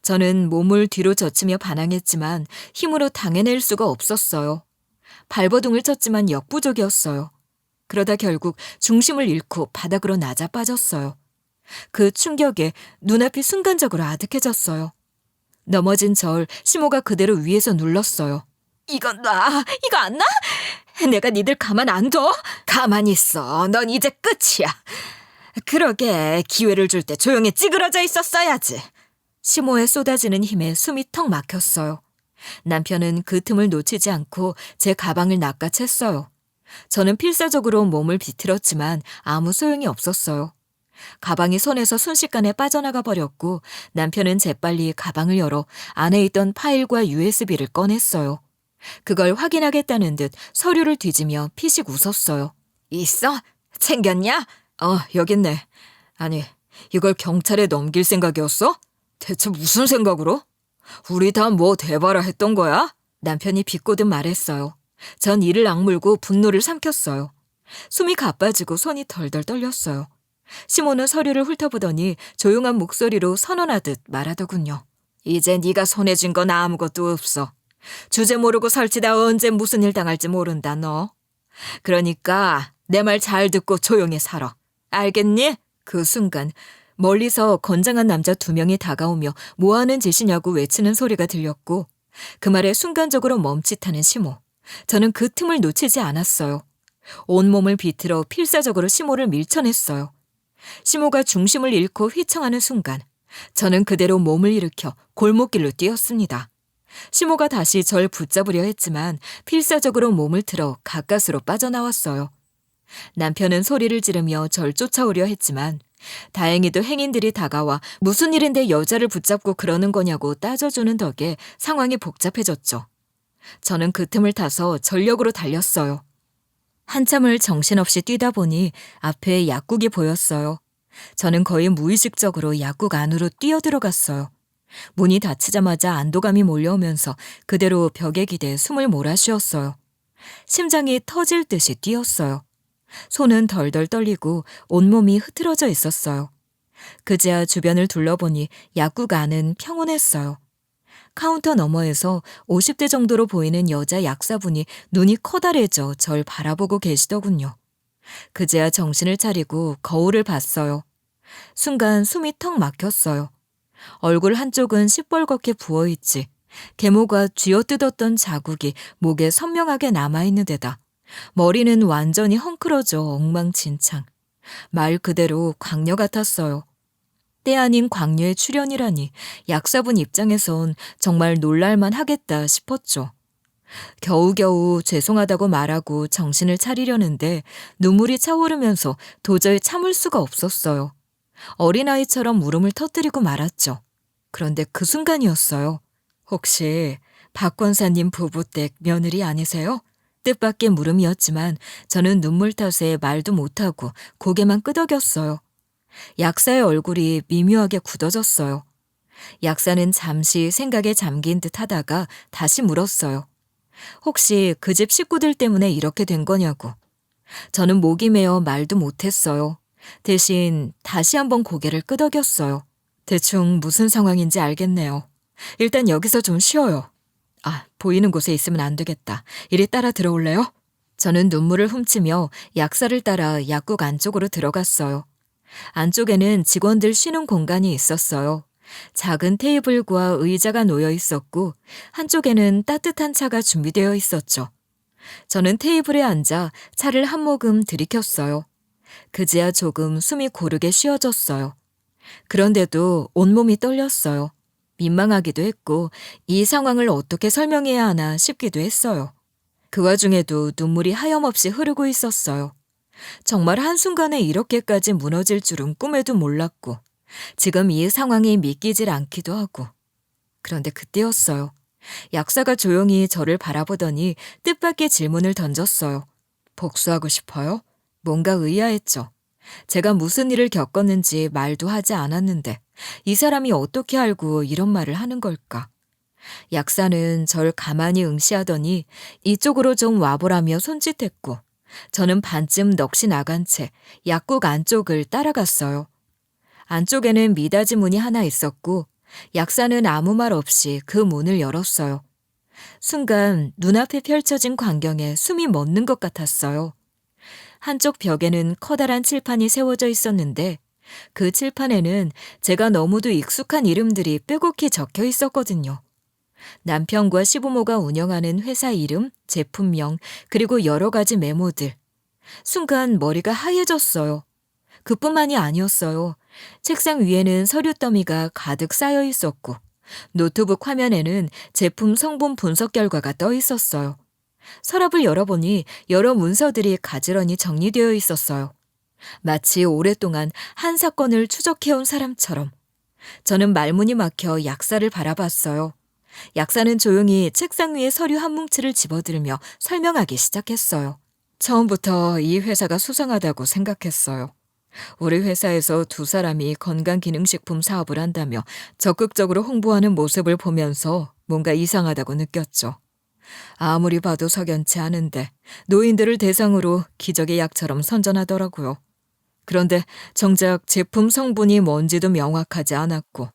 저는 몸을 뒤로 젖히며 반항했지만 힘으로 당해낼 수가 없었어요. 발버둥을 쳤지만 역부족이었어요. 그러다 결국 중심을 잃고 바닥으로 낮아 빠졌어요. 그 충격에 눈앞이 순간적으로 아득해졌어요. 넘어진 절 심호가 그대로 위에서 눌렀어요. 이건 놔! 이거 안 놔? 내가 니들 가만 안 둬? 가만히 있어. 넌 이제 끝이야. 그러게 기회를 줄 때 조용히 찌그러져 있었어야지. 심호에 쏟아지는 힘에 숨이 턱 막혔어요. 남편은 그 틈을 놓치지 않고 제 가방을 낚아챘어요. 저는 필사적으로 몸을 비틀었지만 아무 소용이 없었어요. 가방이 손에서 순식간에 빠져나가 버렸고 남편은 재빨리 가방을 열어 안에 있던 파일과 USB를 꺼냈어요. 그걸 확인하겠다는 듯 서류를 뒤지며 피식 웃었어요. 있어? 챙겼냐? 여기 있네. 아니, 이걸 경찰에 넘길 생각이었어? 대체 무슨 생각으로? 우리 다 뭐 대봐라 했던 거야? 남편이 비꼬듯 말했어요. 전 이를 악물고 분노를 삼켰어요. 숨이 가빠지고 손이 덜덜 떨렸어요. 시모는 서류를 훑어보더니 조용한 목소리로 선언하듯 말하더군요. 이제 네가 손에 쥔 건 아무것도 없어. 주제 모르고 설치다 언제 무슨 일 당할지 모른다 너. 그러니까 내 말 잘 듣고 조용히 살아. 알겠니? 그 순간 멀리서 건장한 남자 2명이 다가오며 뭐하는 짓이냐고 외치는 소리가 들렸고 그 말에 순간적으로 멈칫하는 시모. 저는 그 틈을 놓치지 않았어요. 온몸을 비틀어 필사적으로 시모를 밀쳐냈어요. 시모가 중심을 잃고 휘청하는 순간 저는 그대로 몸을 일으켜 골목길로 뛰었습니다. 시모가 다시 절 붙잡으려 했지만 필사적으로 몸을 틀어 가까스로 빠져나왔어요. 남편은 소리를 지르며 절 쫓아오려 했지만 다행히도 행인들이 다가와 무슨 일인데 여자를 붙잡고 그러는 거냐고 따져주는 덕에 상황이 복잡해졌죠. 저는 그 틈을 타서 전력으로 달렸어요. 한참을 정신없이 뛰다 보니 앞에 약국이 보였어요. 저는 거의 무의식적으로 약국 안으로 뛰어들어갔어요. 문이 닫히자마자 안도감이 몰려오면서 그대로 벽에 기대 숨을 몰아쉬었어요. 심장이 터질 듯이 뛰었어요. 손은 덜덜 떨리고 온몸이 흐트러져 있었어요. 그제야 주변을 둘러보니 약국 안은 평온했어요. 카운터 너머에서 50대 정도로 보이는 여자 약사분이 눈이 커다래져 절 바라보고 계시더군요. 그제야 정신을 차리고 거울을 봤어요. 순간 숨이 턱 막혔어요. 얼굴 한쪽은 시뻘겋게 부어있지 계모가 쥐어뜯었던 자국이 목에 선명하게 남아있는 데다 머리는 완전히 헝클어져 엉망진창. 말 그대로 광녀 같았어요. 때 아닌 광녀의 출연이라니 약사분 입장에선 정말 놀랄만 하겠다 싶었죠. 겨우겨우 죄송하다고 말하고 정신을 차리려는데 눈물이 차오르면서 도저히 참을 수가 없었어요. 어린아이처럼 울음을 터뜨리고 말았죠. 그런데 그 순간이었어요. 혹시 박 권사님 부부댁 며느리 아니세요? 뜻밖의 물음이었지만 저는 눈물 탓에 말도 못하고 고개만 끄덕였어요. 약사의 얼굴이 미묘하게 굳어졌어요. 약사는 잠시 생각에 잠긴 듯 하다가 다시 물었어요. 혹시 그 집 식구들 때문에 이렇게 된 거냐고. 저는 목이 메어 말도 못했어요. 대신 다시 한번 고개를 끄덕였어요. 대충 무슨 상황인지 알겠네요. 일단 여기서 좀 쉬어요. 보이는 곳에 있으면 안 되겠다. 이리 따라 들어올래요? 저는 눈물을 훔치며 약사를 따라 약국 안쪽으로 들어갔어요. 안쪽에는 직원들 쉬는 공간이 있었어요. 작은 테이블과 의자가 놓여 있었고 한쪽에는 따뜻한 차가 준비되어 있었죠. 저는 테이블에 앉아 차를 한 모금 들이켰어요. 그제야 조금 숨이 고르게 쉬어졌어요. 그런데도 온몸이 떨렸어요. 민망하기도 했고 이 상황을 어떻게 설명해야 하나 싶기도 했어요. 그 와중에도 눈물이 하염없이 흐르고 있었어요. 정말 한순간에 이렇게까지 무너질 줄은 꿈에도 몰랐고 지금 이 상황이 믿기질 않기도 하고. 그런데 그때였어요. 약사가 조용히 저를 바라보더니 뜻밖의 질문을 던졌어요. 복수하고 싶어요? 뭔가 의아했죠. 제가 무슨 일을 겪었는지 말도 하지 않았는데 이 사람이 어떻게 알고 이런 말을 하는 걸까? 약사는 절 가만히 응시하더니 이쪽으로 좀 와보라며 손짓했고 저는 반쯤 넋이 나간 채 약국 안쪽을 따라갔어요. 안쪽에는 미닫이 문이 하나 있었고 약사는 아무 말 없이 그 문을 열었어요. 순간 눈앞에 펼쳐진 광경에 숨이 멎는 것 같았어요. 한쪽 벽에는 커다란 칠판이 세워져 있었는데 그 칠판에는 제가 너무도 익숙한 이름들이 빼곡히 적혀 있었거든요. 남편과 시부모가 운영하는 회사 이름, 제품명, 그리고 여러 가지 메모들. 순간 머리가 하얘졌어요. 그뿐만이 아니었어요. 책상 위에는 서류 더미가 가득 쌓여 있었고 노트북 화면에는 제품 성분 분석 결과가 떠 있었어요. 서랍을 열어보니 여러 문서들이 가지런히 정리되어 있었어요. 마치 오랫동안 한 사건을 추적해온 사람처럼. 저는 말문이 막혀 약사를 바라봤어요. 약사는 조용히 책상 위에 서류 한 뭉치를 집어들며 설명하기 시작했어요. 처음부터 이 회사가 수상하다고 생각했어요. 우리 회사에서 두 사람이 건강기능식품 사업을 한다며 적극적으로 홍보하는 모습을 보면서 뭔가 이상하다고 느꼈죠. 아무리 봐도 석연치 않은데 노인들을 대상으로 기적의 약처럼 선전하더라고요. 그런데 정작 제품 성분이 뭔지도 명확하지 않았고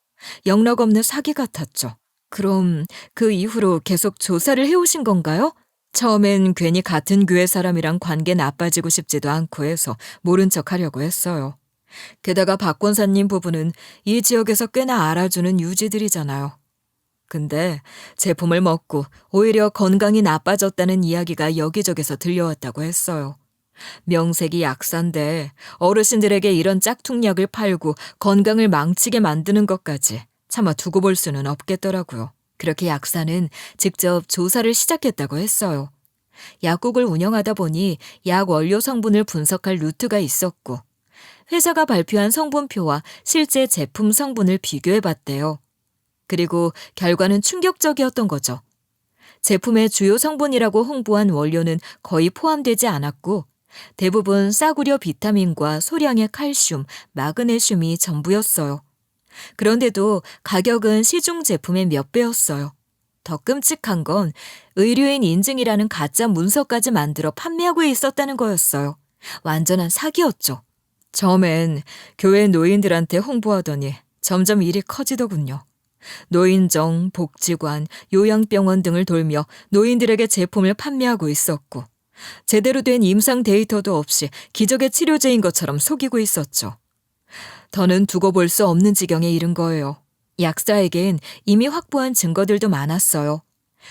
영락 없는 사기 같았죠. 그럼 그 이후로 계속 조사를 해오신 건가요? 처음엔 괜히 같은 교회 사람이랑 관계 나빠지고 싶지도 않고 해서 모른 척 하려고 했어요. 게다가 박 권사님 부부는 이 지역에서 꽤나 알아주는 유지들이잖아요. 근데 제품을 먹고 오히려 건강이 나빠졌다는 이야기가 여기저기서 들려왔다고 했어요. 명색이 약사인데 어르신들에게 이런 짝퉁약을 팔고 건강을 망치게 만드는 것까지 차마 두고 볼 수는 없겠더라고요. 그렇게 약사는 직접 조사를 시작했다고 했어요. 약국을 운영하다 보니 약 원료 성분을 분석할 루트가 있었고 회사가 발표한 성분표와 실제 제품 성분을 비교해봤대요. 그리고 결과는 충격적이었던 거죠. 제품의 주요 성분이라고 홍보한 원료는 거의 포함되지 않았고 대부분 싸구려 비타민과 소량의 칼슘, 마그네슘이 전부였어요. 그런데도 가격은 시중 제품의 몇 배였어요. 더 끔찍한 건 의료인 인증이라는 가짜 문서까지 만들어 판매하고 있었다는 거였어요. 완전한 사기였죠. 처음엔 교회 노인들한테 홍보하더니 점점 일이 커지더군요. 노인정, 복지관, 요양병원 등을 돌며 노인들에게 제품을 판매하고 있었고 제대로 된 임상 데이터도 없이 기적의 치료제인 것처럼 속이고 있었죠. 더는 두고 볼 수 없는 지경에 이른 거예요. 약사에겐 이미 확보한 증거들도 많았어요.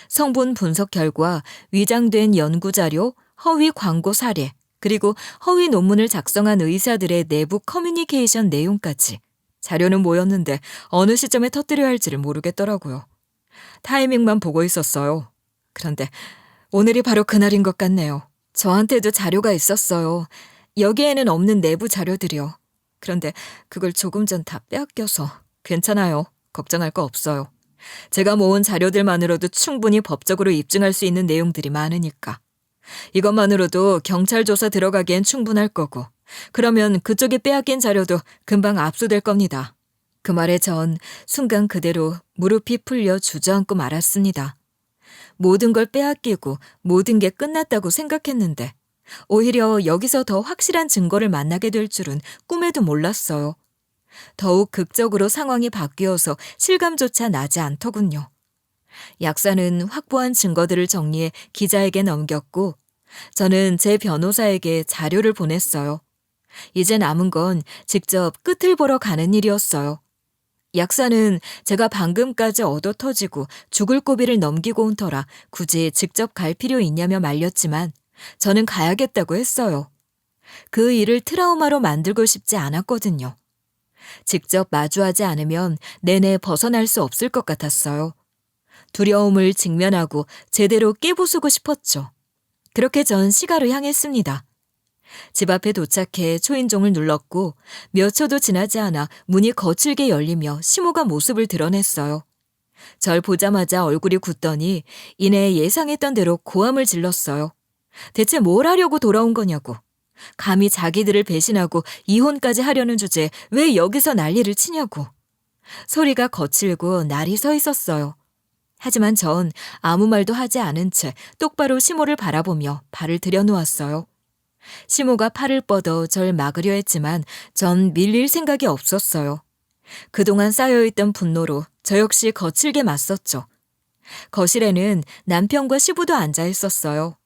성분 분석 결과, 위장된 연구자료, 허위 광고 사례, 그리고 허위 논문을 작성한 의사들의 내부 커뮤니케이션 내용까지. 자료는 모였는데 어느 시점에 터뜨려야 할지를 모르겠더라고요. 타이밍만 보고 있었어요. 그런데 오늘이 바로 그날인 것 같네요. 저한테도 자료가 있었어요. 여기에는 없는 내부 자료들이요. 그런데 그걸 조금 전 다 빼앗겨서 괜찮아요. 걱정할 거 없어요. 제가 모은 자료들만으로도 충분히 법적으로 입증할 수 있는 내용들이 많으니까. 이것만으로도 경찰 조사 들어가기엔 충분할 거고 그러면 그쪽이 빼앗긴 자료도 금방 압수될 겁니다. 그 말에 전 순간 그대로 무릎이 풀려 주저앉고 말았습니다. 모든 걸 빼앗기고 모든 게 끝났다고 생각했는데 오히려 여기서 더 확실한 증거를 만나게 될 줄은 꿈에도 몰랐어요. 더욱 극적으로 상황이 바뀌어서 실감조차 나지 않더군요. 약사는 확보한 증거들을 정리해 기자에게 넘겼고 저는 제 변호사에게 자료를 보냈어요. 이제 남은 건 직접 끝을 보러 가는 일이었어요. 약사는 제가 방금까지 얻어터지고 죽을 고비를 넘기고 온 터라 굳이 직접 갈 필요 있냐며 말렸지만 저는 가야겠다고 했어요. 그 일을 트라우마로 만들고 싶지 않았거든요. 직접 마주하지 않으면 내내 벗어날 수 없을 것 같았어요. 두려움을 직면하고 제대로 깨부수고 싶었죠. 그렇게 전 시가로 향했습니다. 집 앞에 도착해 초인종을 눌렀고 몇 초도 지나지 않아 문이 거칠게 열리며 시모가 모습을 드러냈어요. 절 보자마자 얼굴이 굳더니 이내 예상했던 대로 고함을 질렀어요. 대체 뭘 하려고 돌아온 거냐고. 감히 자기들을 배신하고 이혼까지 하려는 주제에 왜 여기서 난리를 치냐고. 소리가 거칠고 날이 서 있었어요. 하지만 전 아무 말도 하지 않은 채 똑바로 시모를 바라보며 발을 들여놓았어요. 시모가 팔을 뻗어 절 막으려 했지만 전 밀릴 생각이 없었어요. 그동안 쌓여있던 분노로 저 역시 거칠게 맞섰죠. 거실에는 남편과 시부도 앉아 있었어요.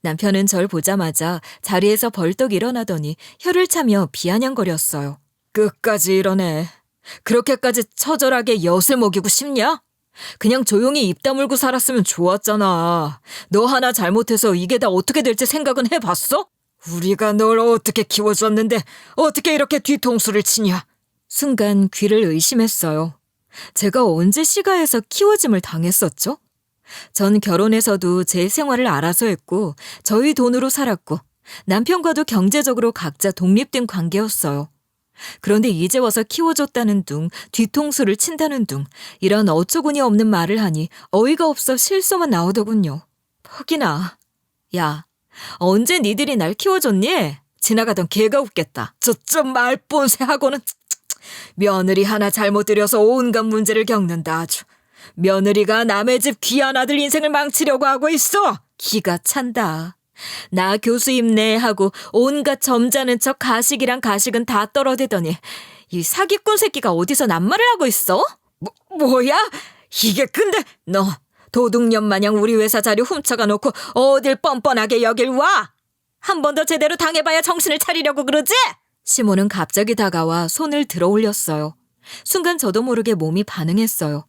남편은 절 보자마자 자리에서 벌떡 일어나더니 혀를 차며 비아냥거렸어요. 끝까지 이러네. 그렇게까지 처절하게 엿을 먹이고 싶냐? 그냥 조용히 입 다물고 살았으면 좋았잖아. 너 하나 잘못해서 이게 다 어떻게 될지 생각은 해봤어? 우리가 널 어떻게 키워줬는데 어떻게 이렇게 뒤통수를 치냐? 순간 귀를 의심했어요. 제가 언제 시가에서 키워짐을 당했었죠? 전 결혼해서도 제 생활을 알아서 했고 저희 돈으로 살았고 남편과도 경제적으로 각자 독립된 관계였어요. 그런데 이제 와서 키워줬다는 둥, 뒤통수를 친다는 둥, 이런 어처구니 없는 말을 하니 어이가 없어 실소만 나오더군요. 퍽이나. 야, 언제 니들이 날 키워줬니? 지나가던 개가 웃겠다. 저좀 말본새하고는 며느리 하나 잘못 들여서 온갖 문제를 겪는다 아주. 며느리가 남의 집 귀한 아들 인생을 망치려고 하고 있어. 기가 찬다. 나 교수 임내 하고 온갖 점잖은 척 가식이랑 가식은 다 떨어대더니 이 사기꾼 새끼가 어디서 낱말을 하고 있어? 뭐야? 이게 근데 너 도둑년 마냥 우리 회사 자료 훔쳐가 놓고 어딜 뻔뻔하게 여길 와? 한 번 더 제대로 당해봐야 정신을 차리려고 그러지? 시모는 갑자기 다가와 손을 들어 올렸어요. 순간 저도 모르게 몸이 반응했어요.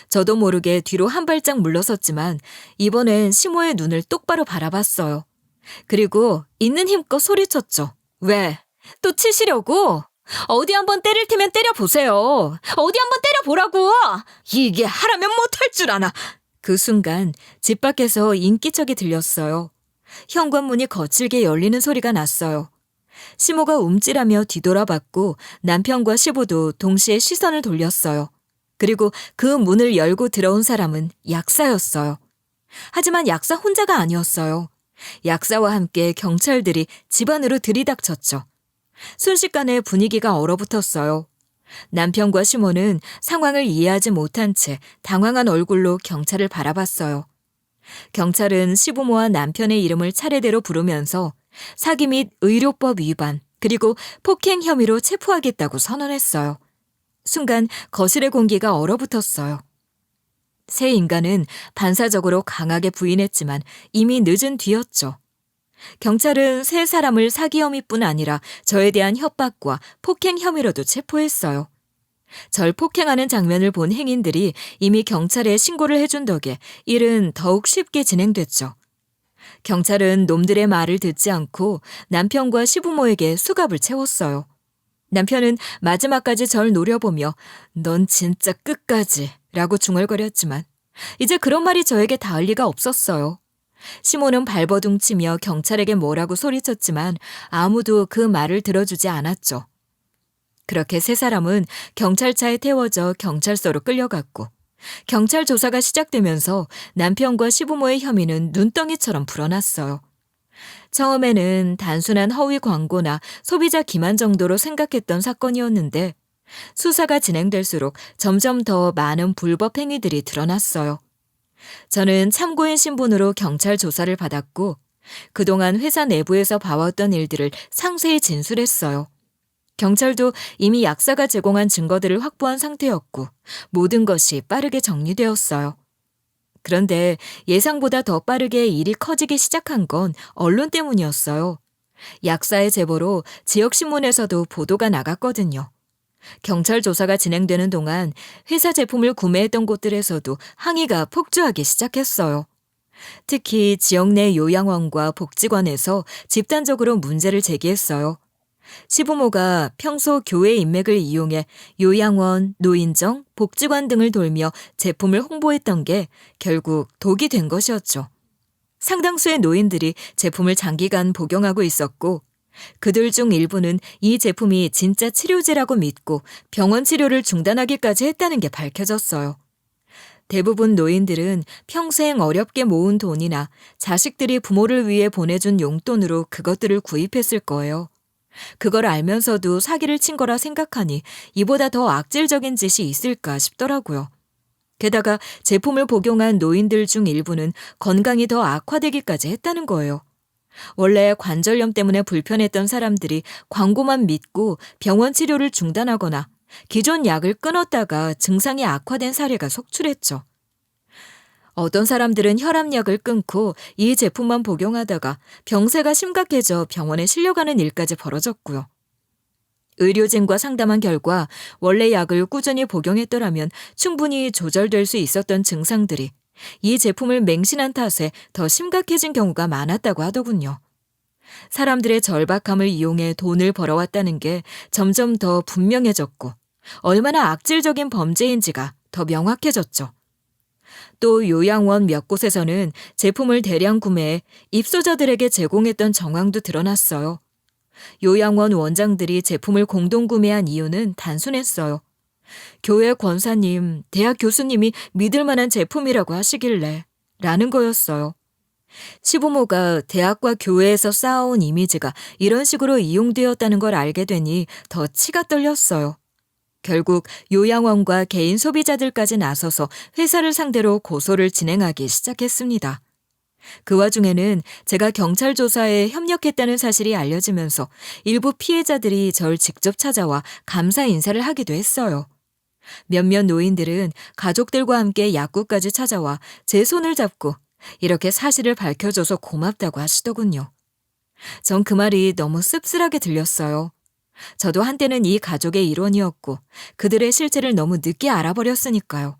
저도 모르게 뒤로 한 발짝 물러섰지만 이번엔 시모의 눈을 똑바로 바라봤어요. 그리고 있는 힘껏 소리쳤죠. 왜? 또 치시려고? 어디 한번 때릴 테면 때려보세요. 어디 한번 때려보라고. 이게 하라면 못할 줄 아나. 그 순간 집 밖에서 인기척이 들렸어요. 현관문이 거칠게 열리는 소리가 났어요. 시모가 움찔하며 뒤돌아봤고 남편과 시부도 동시에 시선을 돌렸어요. 그리고 그 문을 열고 들어온 사람은 약사였어요. 하지만 약사 혼자가 아니었어요. 약사와 함께 경찰들이 집 안으로 들이닥쳤죠. 순식간에 분위기가 얼어붙었어요. 남편과 시모는 상황을 이해하지 못한 채 당황한 얼굴로 경찰을 바라봤어요. 경찰은 시부모와 남편의 이름을 차례대로 부르면서 사기 및 의료법 위반 그리고 폭행 혐의로 체포하겠다고 선언했어요. 순간 거실의 공기가 얼어붙었어요. 세 인간은 반사적으로 강하게 부인했지만 이미 늦은 뒤였죠. 경찰은 세 사람을 사기 혐의뿐 아니라 저에 대한 협박과 폭행 혐의로도 체포했어요. 절 폭행하는 장면을 본 행인들이 이미 경찰에 신고를 해준 덕에 일은 더욱 쉽게 진행됐죠. 경찰은 놈들의 말을 듣지 않고 남편과 시부모에게 수갑을 채웠어요. 남편은 마지막까지 절 노려보며 넌 진짜 끝까지 라고 중얼거렸지만 이제 그런 말이 저에게 닿을 리가 없었어요. 시모는 발버둥치며 경찰에게 뭐라고 소리쳤지만 아무도 그 말을 들어주지 않았죠. 그렇게 세 사람은 경찰차에 태워져 경찰서로 끌려갔고 경찰 조사가 시작되면서 남편과 시부모의 혐의는 눈덩이처럼 불어났어요. 처음에는 단순한 허위 광고나 소비자 기만 정도로 생각했던 사건이었는데 수사가 진행될수록 점점 더 많은 불법 행위들이 드러났어요. 저는 참고인 신분으로 경찰 조사를 받았고 그동안 회사 내부에서 봐왔던 일들을 상세히 진술했어요. 경찰도 이미 약사가 제공한 증거들을 확보한 상태였고 모든 것이 빠르게 정리되었어요. 그런데 예상보다 더 빠르게 일이 커지기 시작한 건 언론 때문이었어요. 약사의 제보로 지역신문에서도 보도가 나갔거든요. 경찰 조사가 진행되는 동안 회사 제품을 구매했던 곳들에서도 항의가 폭주하기 시작했어요. 특히 지역 내 요양원과 복지관에서 집단적으로 문제를 제기했어요. 시부모가 평소 교회 인맥을 이용해 요양원, 노인정, 복지관 등을 돌며 제품을 홍보했던 게 결국 독이 된 것이었죠. 상당수의 노인들이 제품을 장기간 복용하고 있었고, 그들 중 일부는 이 제품이 진짜 치료제라고 믿고 병원 치료를 중단하기까지 했다는 게 밝혀졌어요. 대부분 노인들은 평생 어렵게 모은 돈이나 자식들이 부모를 위해 보내준 용돈으로 그것들을 구입했을 거예요. 그걸 알면서도 사기를 친 거라 생각하니 이보다 더 악질적인 짓이 있을까 싶더라고요. 게다가 제품을 복용한 노인들 중 일부는 건강이 더 악화되기까지 했다는 거예요. 원래 관절염 때문에 불편했던 사람들이 광고만 믿고 병원 치료를 중단하거나 기존 약을 끊었다가 증상이 악화된 사례가 속출했죠. 어떤 사람들은 혈압약을 끊고 이 제품만 복용하다가 병세가 심각해져 병원에 실려가는 일까지 벌어졌고요. 의료진과 상담한 결과 원래 약을 꾸준히 복용했더라면 충분히 조절될 수 있었던 증상들이 이 제품을 맹신한 탓에 더 심각해진 경우가 많았다고 하더군요. 사람들의 절박함을 이용해 돈을 벌어왔다는 게 점점 더 분명해졌고 얼마나 악질적인 범죄인지가 더 명확해졌죠. 또 요양원 몇 곳에서는 제품을 대량 구매해 입소자들에게 제공했던 정황도 드러났어요. 요양원 원장들이 제품을 공동 구매한 이유는 단순했어요. 교회 권사님, 대학 교수님이 믿을 만한 제품이라고 하시길래 라는 거였어요. 시부모가 대학과 교회에서 쌓아온 이미지가 이런 식으로 이용되었다는 걸 알게 되니 더 치가 떨렸어요. 결국 요양원과 개인 소비자들까지 나서서 회사를 상대로 고소를 진행하기 시작했습니다. 그 와중에는 제가 경찰 조사에 협력했다는 사실이 알려지면서 일부 피해자들이 절 직접 찾아와 감사 인사를 하기도 했어요. 몇몇 노인들은 가족들과 함께 약국까지 찾아와 제 손을 잡고 이렇게 사실을 밝혀줘서 고맙다고 하시더군요. 전 그 말이 너무 씁쓸하게 들렸어요. 저도 한때는 이 가족의 일원이었고 그들의 실체를 너무 늦게 알아버렸으니까요.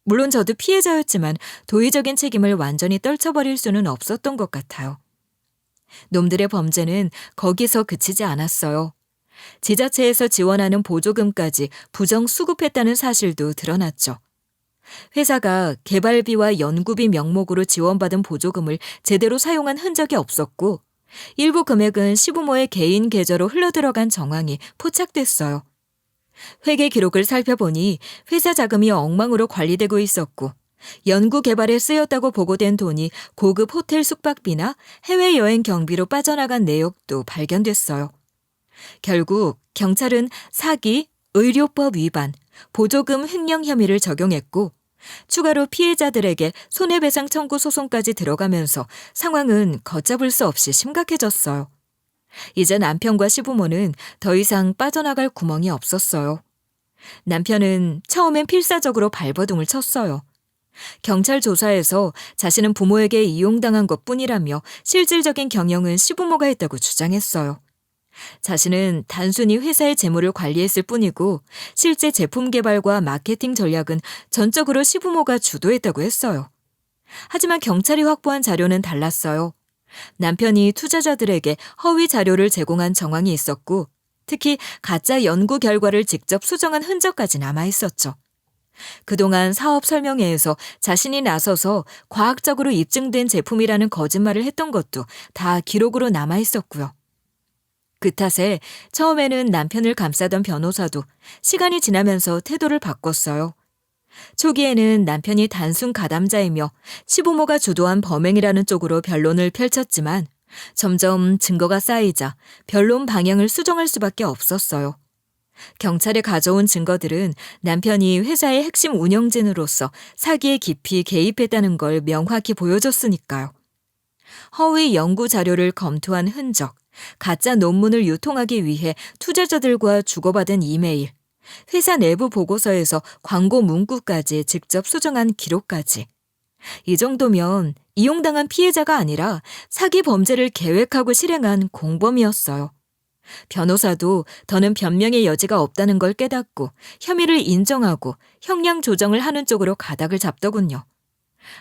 물론 저도 피해자였지만 도의적인 책임을 완전히 떨쳐버릴 수는 없었던 것 같아요. 놈들의 범죄는 거기서 그치지 않았어요. 지자체에서 지원하는 보조금까지 부정 수급했다는 사실도 드러났죠. 회사가 개발비와 연구비 명목으로 지원받은 보조금을 제대로 사용한 흔적이 없었고 일부 금액은 시부모의 개인 계좌로 흘러들어간 정황이 포착됐어요. 회계 기록을 살펴보니 회사 자금이 엉망으로 관리되고 있었고 연구 개발에 쓰였다고 보고된 돈이 고급 호텔 숙박비나 해외여행 경비로 빠져나간 내역도 발견됐어요. 결국 경찰은 사기, 의료법 위반, 보조금 횡령 혐의를 적용했고 추가로 피해자들에게 손해배상 청구 소송까지 들어가면서 상황은 걷잡을 수 없이 심각해졌어요. 이제 남편과 시부모는 더 이상 빠져나갈 구멍이 없었어요. 남편은 처음엔 필사적으로 발버둥을 쳤어요. 경찰 조사에서 자신은 부모에게 이용당한 것뿐이라며 실질적인 경영은 시부모가 했다고 주장했어요. 자신은 단순히 회사의 재물을 관리했을 뿐이고 실제 제품 개발과 마케팅 전략은 전적으로 시부모가 주도했다고 했어요. 하지만 경찰이 확보한 자료는 달랐어요. 남편이 투자자들에게 허위 자료를 제공한 정황이 있었고 특히 가짜 연구 결과를 직접 수정한 흔적까지 남아있었죠. 그동안 사업 설명회에서 자신이 나서서 과학적으로 입증된 제품이라는 거짓말을 했던 것도 다 기록으로 남아있었고요. 그 탓에 처음에는 남편을 감싸던 변호사도 시간이 지나면서 태도를 바꿨어요. 초기에는 남편이 단순 가담자이며 시부모가 주도한 범행이라는 쪽으로 변론을 펼쳤지만 점점 증거가 쌓이자 변론 방향을 수정할 수밖에 없었어요. 경찰에 가져온 증거들은 남편이 회사의 핵심 운영진으로서 사기에 깊이 개입했다는 걸 명확히 보여줬으니까요. 허위 연구 자료를 검토한 흔적, 가짜 논문을 유통하기 위해 투자자들과 주고받은 이메일, 회사 내부 보고서에서 광고 문구까지 직접 수정한 기록까지. 이 정도면 이용당한 피해자가 아니라 사기 범죄를 계획하고 실행한 공범이었어요. 변호사도 더는 변명의 여지가 없다는 걸 깨닫고 혐의를 인정하고 형량 조정을 하는 쪽으로 가닥을 잡더군요.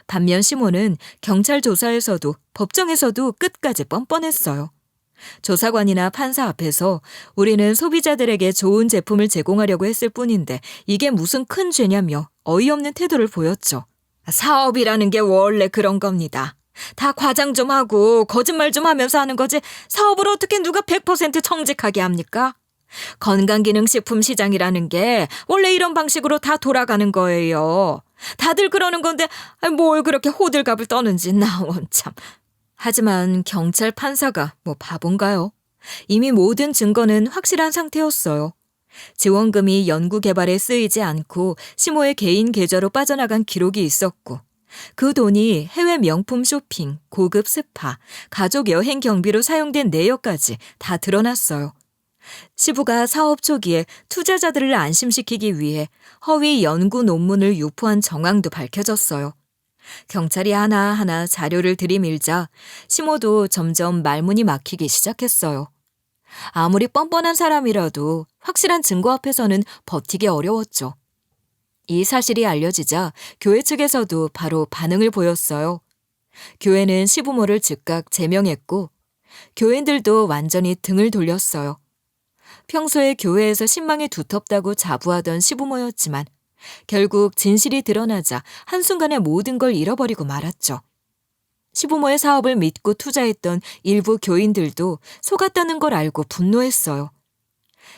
반면 시모는 경찰 조사에서도 법정에서도 끝까지 뻔뻔했어요. 조사관이나 판사 앞에서 우리는 소비자들에게 좋은 제품을 제공하려고 했을 뿐인데 이게 무슨 큰 죄냐며 어이없는 태도를 보였죠. 사업이라는 게 원래 그런 겁니다. 다 과장 좀 하고 거짓말 좀 하면서 하는 거지 사업을 어떻게 누가 100% 정직하게 합니까? 건강기능식품 시장이라는 게 원래 이런 방식으로 다 돌아가는 거예요. 다들 그러는 건데 뭘 그렇게 호들갑을 떠는지 나 원참. 하지만 경찰 판사가 뭐 바본가요? 이미 모든 증거는 확실한 상태였어요. 지원금이 연구개발에 쓰이지 않고 시모의 개인 계좌로 빠져나간 기록이 있었고 그 돈이 해외 명품 쇼핑, 고급 스파, 가족 여행 경비로 사용된 내역까지 다 드러났어요. 시부가 사업 초기에 투자자들을 안심시키기 위해 허위 연구 논문을 유포한 정황도 밝혀졌어요. 경찰이 하나하나 자료를 들이밀자 시모도 점점 말문이 막히기 시작했어요. 아무리 뻔뻔한 사람이라도 확실한 증거 앞에서는 버티기 어려웠죠. 이 사실이 알려지자 교회 측에서도 바로 반응을 보였어요. 교회는 시부모를 즉각 제명했고 교인들도 완전히 등을 돌렸어요. 평소에 교회에서 신망이 두텁다고 자부하던 시부모였지만 결국 진실이 드러나자 한순간에 모든 걸 잃어버리고 말았죠. 시부모의 사업을 믿고 투자했던 일부 교인들도 속았다는 걸 알고 분노했어요.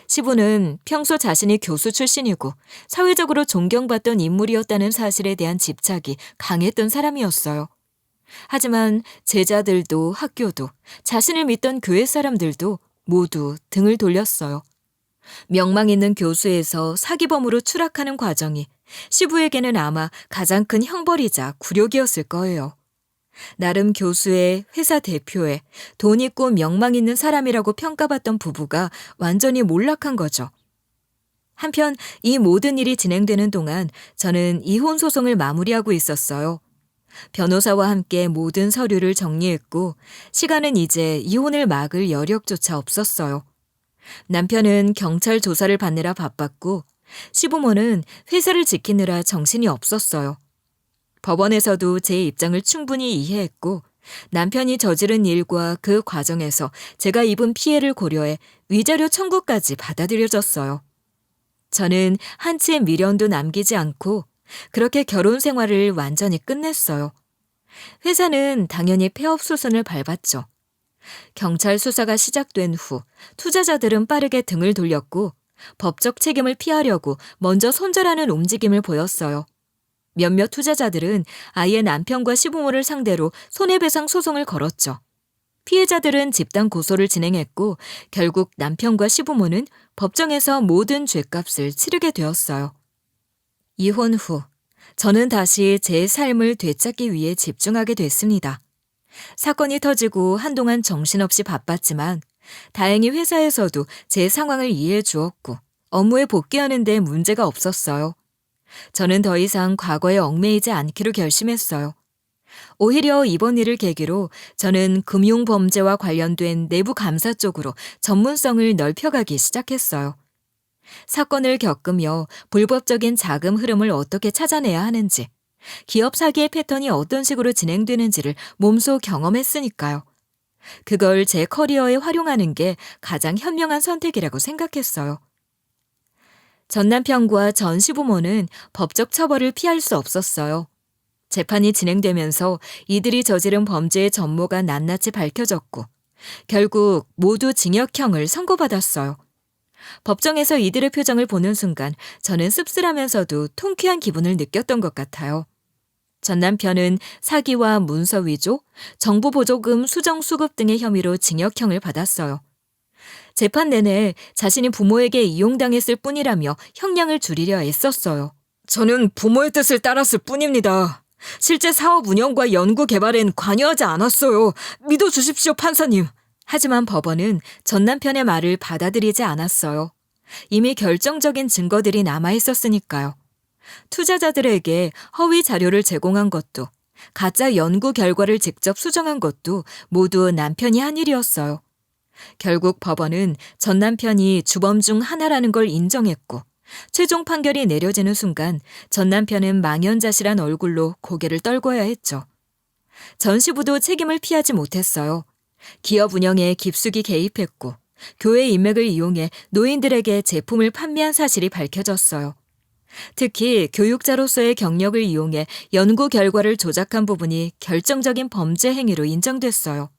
시부는 평소 자신이 교수 출신이고 사회적으로 존경받던 인물이었다는 사실에 대한 집착이 강했던 사람이었어요. 하지만 제자들도 학교도 자신을 믿던 교회 사람들도 모두 등을 돌렸어요. 명망 있는 교수에서 사기범으로 추락하는 과정이 시부에게는 아마 가장 큰 형벌이자 굴욕이었을 거예요. 나름 교수의 회사 대표에 돈 있고 명망 있는 사람이라고 평가받던 부부가 완전히 몰락한 거죠. 한편 이 모든 일이 진행되는 동안 저는 이혼 소송을 마무리하고 있었어요. 변호사와 함께 모든 서류를 정리했고 시간은 이제 이혼을 막을 여력조차 없었어요. 남편은 경찰 조사를 받느라 바빴고 시부모는 회사를 지키느라 정신이 없었어요. 법원에서도 제 입장을 충분히 이해했고 남편이 저지른 일과 그 과정에서 제가 입은 피해를 고려해 위자료 청구까지 받아들여졌어요. 저는 한 치의 미련도 남기지 않고 그렇게 결혼 생활을 완전히 끝냈어요. 회사는 당연히 폐업 소송을 밟았죠. 경찰 수사가 시작된 후 투자자들은 빠르게 등을 돌렸고 법적 책임을 피하려고 먼저 손절하는 움직임을 보였어요. 몇몇 투자자들은 아예 남편과 시부모를 상대로 손해배상 소송을 걸었죠. 피해자들은 집단 고소를 진행했고 결국 남편과 시부모는 법정에서 모든 죗값을 치르게 되었어요. 이혼 후 저는 다시 제 삶을 되찾기 위해 집중하게 됐습니다. 사건이 터지고 한동안 정신없이 바빴지만 다행히 회사에서도 제 상황을 이해해 주었고 업무에 복귀하는 데 문제가 없었어요. 저는 더 이상 과거에 얽매이지 않기로 결심했어요. 오히려 이번 일을 계기로 저는 금융범죄와 관련된 내부 감사 쪽으로 전문성을 넓혀가기 시작했어요. 사건을 겪으며 불법적인 자금 흐름을 어떻게 찾아내야 하는지, 기업 사기의 패턴이 어떤 식으로 진행되는지를 몸소 경험했으니까요. 그걸 제 커리어에 활용하는 게 가장 현명한 선택이라고 생각했어요. 전 남편과 전 시부모는 법적 처벌을 피할 수 없었어요. 재판이 진행되면서 이들이 저지른 범죄의 전모가 낱낱이 밝혀졌고 결국 모두 징역형을 선고받았어요. 법정에서 이들의 표정을 보는 순간 저는 씁쓸하면서도 통쾌한 기분을 느꼈던 것 같아요. 전 남편은 사기와 문서 위조, 정부 보조금 수정 수급 등의 혐의로 징역형을 받았어요. 재판 내내 자신이 부모에게 이용당했을 뿐이라며 형량을 줄이려 애썼어요. 저는 부모의 뜻을 따랐을 뿐입니다. 실제 사업 운영과 연구 개발엔 관여하지 않았어요. 믿어주십시오, 판사님. 하지만 법원은 전 남편의 말을 받아들이지 않았어요. 이미 결정적인 증거들이 남아있었으니까요. 투자자들에게 허위 자료를 제공한 것도, 가짜 연구 결과를 직접 수정한 것도 모두 남편이 한 일이었어요. 결국 법원은 전 남편이 주범 중 하나라는 걸 인정했고 최종 판결이 내려지는 순간 전 남편은 망연자실한 얼굴로 고개를 떨궈야 했죠. 전 시부도 책임을 피하지 못했어요. 기업 운영에 깊숙이 개입했고 교회 인맥을 이용해 노인들에게 제품을 판매한 사실이 밝혀졌어요. 특히 교육자로서의 경력을 이용해 연구 결과를 조작한 부분이 결정적인 범죄 행위로 인정됐어요.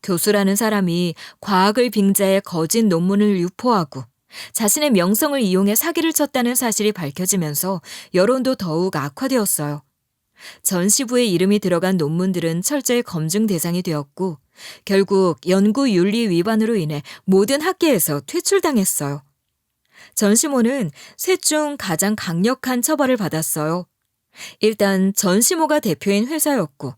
교수라는 사람이 과학을 빙자해 거짓 논문을 유포하고 자신의 명성을 이용해 사기를 쳤다는 사실이 밝혀지면서 여론도 더욱 악화되었어요. 전 시부의 이름이 들어간 논문들은 철저히 검증 대상이 되었고 결국 연구윤리 위반으로 인해 모든 학계에서 퇴출당했어요. 전 시모는 셋 중 가장 강력한 처벌을 받았어요. 일단 전 시모가 대표인 회사였고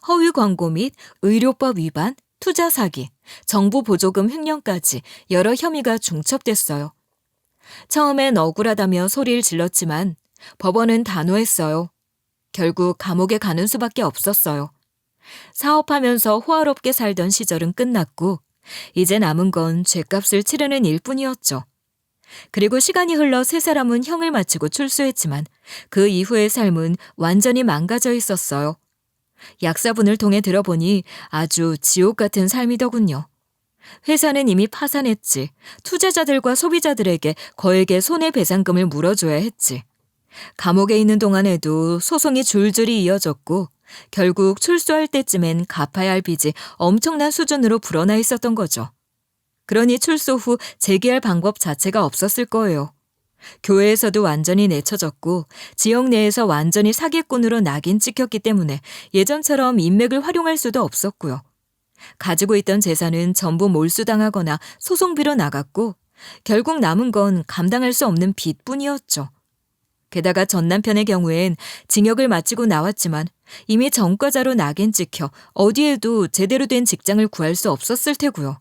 허위 광고 및 의료법 위반, 투자 사기, 정부 보조금 횡령까지 여러 혐의가 중첩됐어요. 처음엔 억울하다며 소리를 질렀지만 법원은 단호했어요. 결국 감옥에 가는 수밖에 없었어요. 사업하면서 호화롭게 살던 시절은 끝났고 이제 남은 건 죗값을 치르는 일뿐이었죠. 그리고 시간이 흘러 세 사람은 형을 마치고 출소했지만 그 이후의 삶은 완전히 망가져 있었어요. 약사분을 통해 들어보니 아주 지옥 같은 삶이더군요. 회사는 이미 파산했지. 투자자들과 소비자들에게 거액의 손해배상금을 물어줘야 했지. 감옥에 있는 동안에도 소송이 줄줄이 이어졌고 결국 출소할 때쯤엔 갚아야 할 빚이 엄청난 수준으로 불어나 있었던 거죠. 그러니 출소 후 재기할 방법 자체가 없었을 거예요. 교회에서도 완전히 내쳐졌고 지역 내에서 완전히 사기꾼으로 낙인 찍혔기 때문에 예전처럼 인맥을 활용할 수도 없었고요. 가지고 있던 재산은 전부 몰수당하거나 소송비로 나갔고 결국 남은 건 감당할 수 없는 빚뿐이었죠. 게다가 전 남편의 경우엔 징역을 마치고 나왔지만 이미 전과자로 낙인 찍혀 어디에도 제대로 된 직장을 구할 수 없었을 테고요.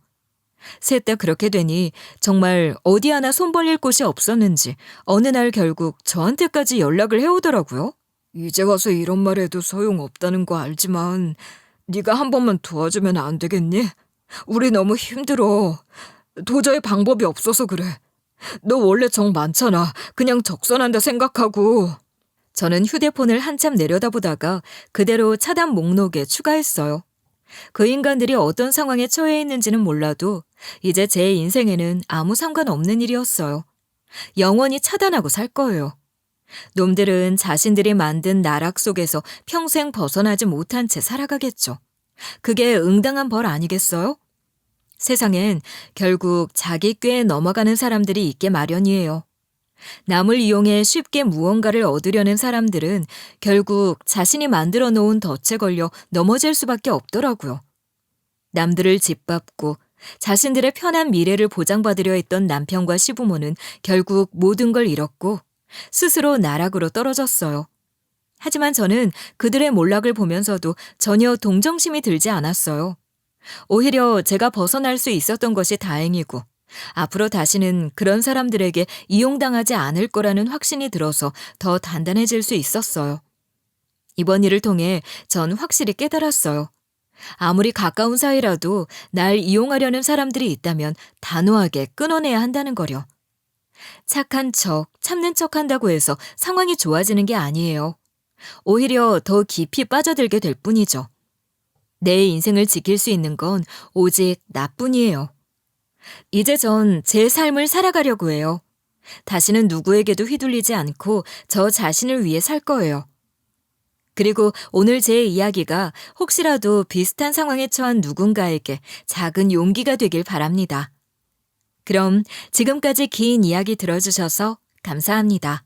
셋 다 그렇게 되니 정말 어디 하나 손 벌릴 곳이 없었는지 어느 날 결국 저한테까지 연락을 해오더라고요. 이제 와서 이런 말 해도 소용없다는 거 알지만 네가 한 번만 도와주면 안 되겠니? 우리 너무 힘들어. 도저히 방법이 없어서 그래. 너 원래 정 많잖아. 그냥 적선한다 생각하고. 저는 휴대폰을 한참 내려다보다가 그대로 차단 목록에 추가했어요. 그 인간들이 어떤 상황에 처해 있는지는 몰라도 이제 제 인생에는 아무 상관없는 일이었어요. 영원히 차단하고 살 거예요. 놈들은 자신들이 만든 나락 속에서 평생 벗어나지 못한 채 살아가겠죠. 그게 응당한 벌 아니겠어요? 세상엔 결국 자기 꾀에 넘어가는 사람들이 있게 마련이에요. 남을 이용해 쉽게 무언가를 얻으려는 사람들은 결국 자신이 만들어 놓은 덫에 걸려 넘어질 수밖에 없더라고요. 남들을 짓밟고 자신들의 편한 미래를 보장받으려 했던 남편과 시부모는 결국 모든 걸 잃었고 스스로 나락으로 떨어졌어요. 하지만 저는 그들의 몰락을 보면서도 전혀 동정심이 들지 않았어요. 오히려 제가 벗어날 수 있었던 것이 다행이고 앞으로 다시는 그런 사람들에게 이용당하지 않을 거라는 확신이 들어서 더 단단해질 수 있었어요. 이번 일을 통해 전 확실히 깨달았어요. 아무리 가까운 사이라도 날 이용하려는 사람들이 있다면 단호하게 끊어내야 한다는 거려. 착한 척, 참는 척 한다고 해서 상황이 좋아지는 게 아니에요. 오히려 더 깊이 빠져들게 될 뿐이죠. 내 인생을 지킬 수 있는 건 오직 나뿐이에요. 이제 전 제 삶을 살아가려고 해요. 다시는 누구에게도 휘둘리지 않고 저 자신을 위해 살 거예요. 그리고 오늘 제 이야기가 혹시라도 비슷한 상황에 처한 누군가에게 작은 용기가 되길 바랍니다. 그럼 지금까지 긴 이야기 들어주셔서 감사합니다.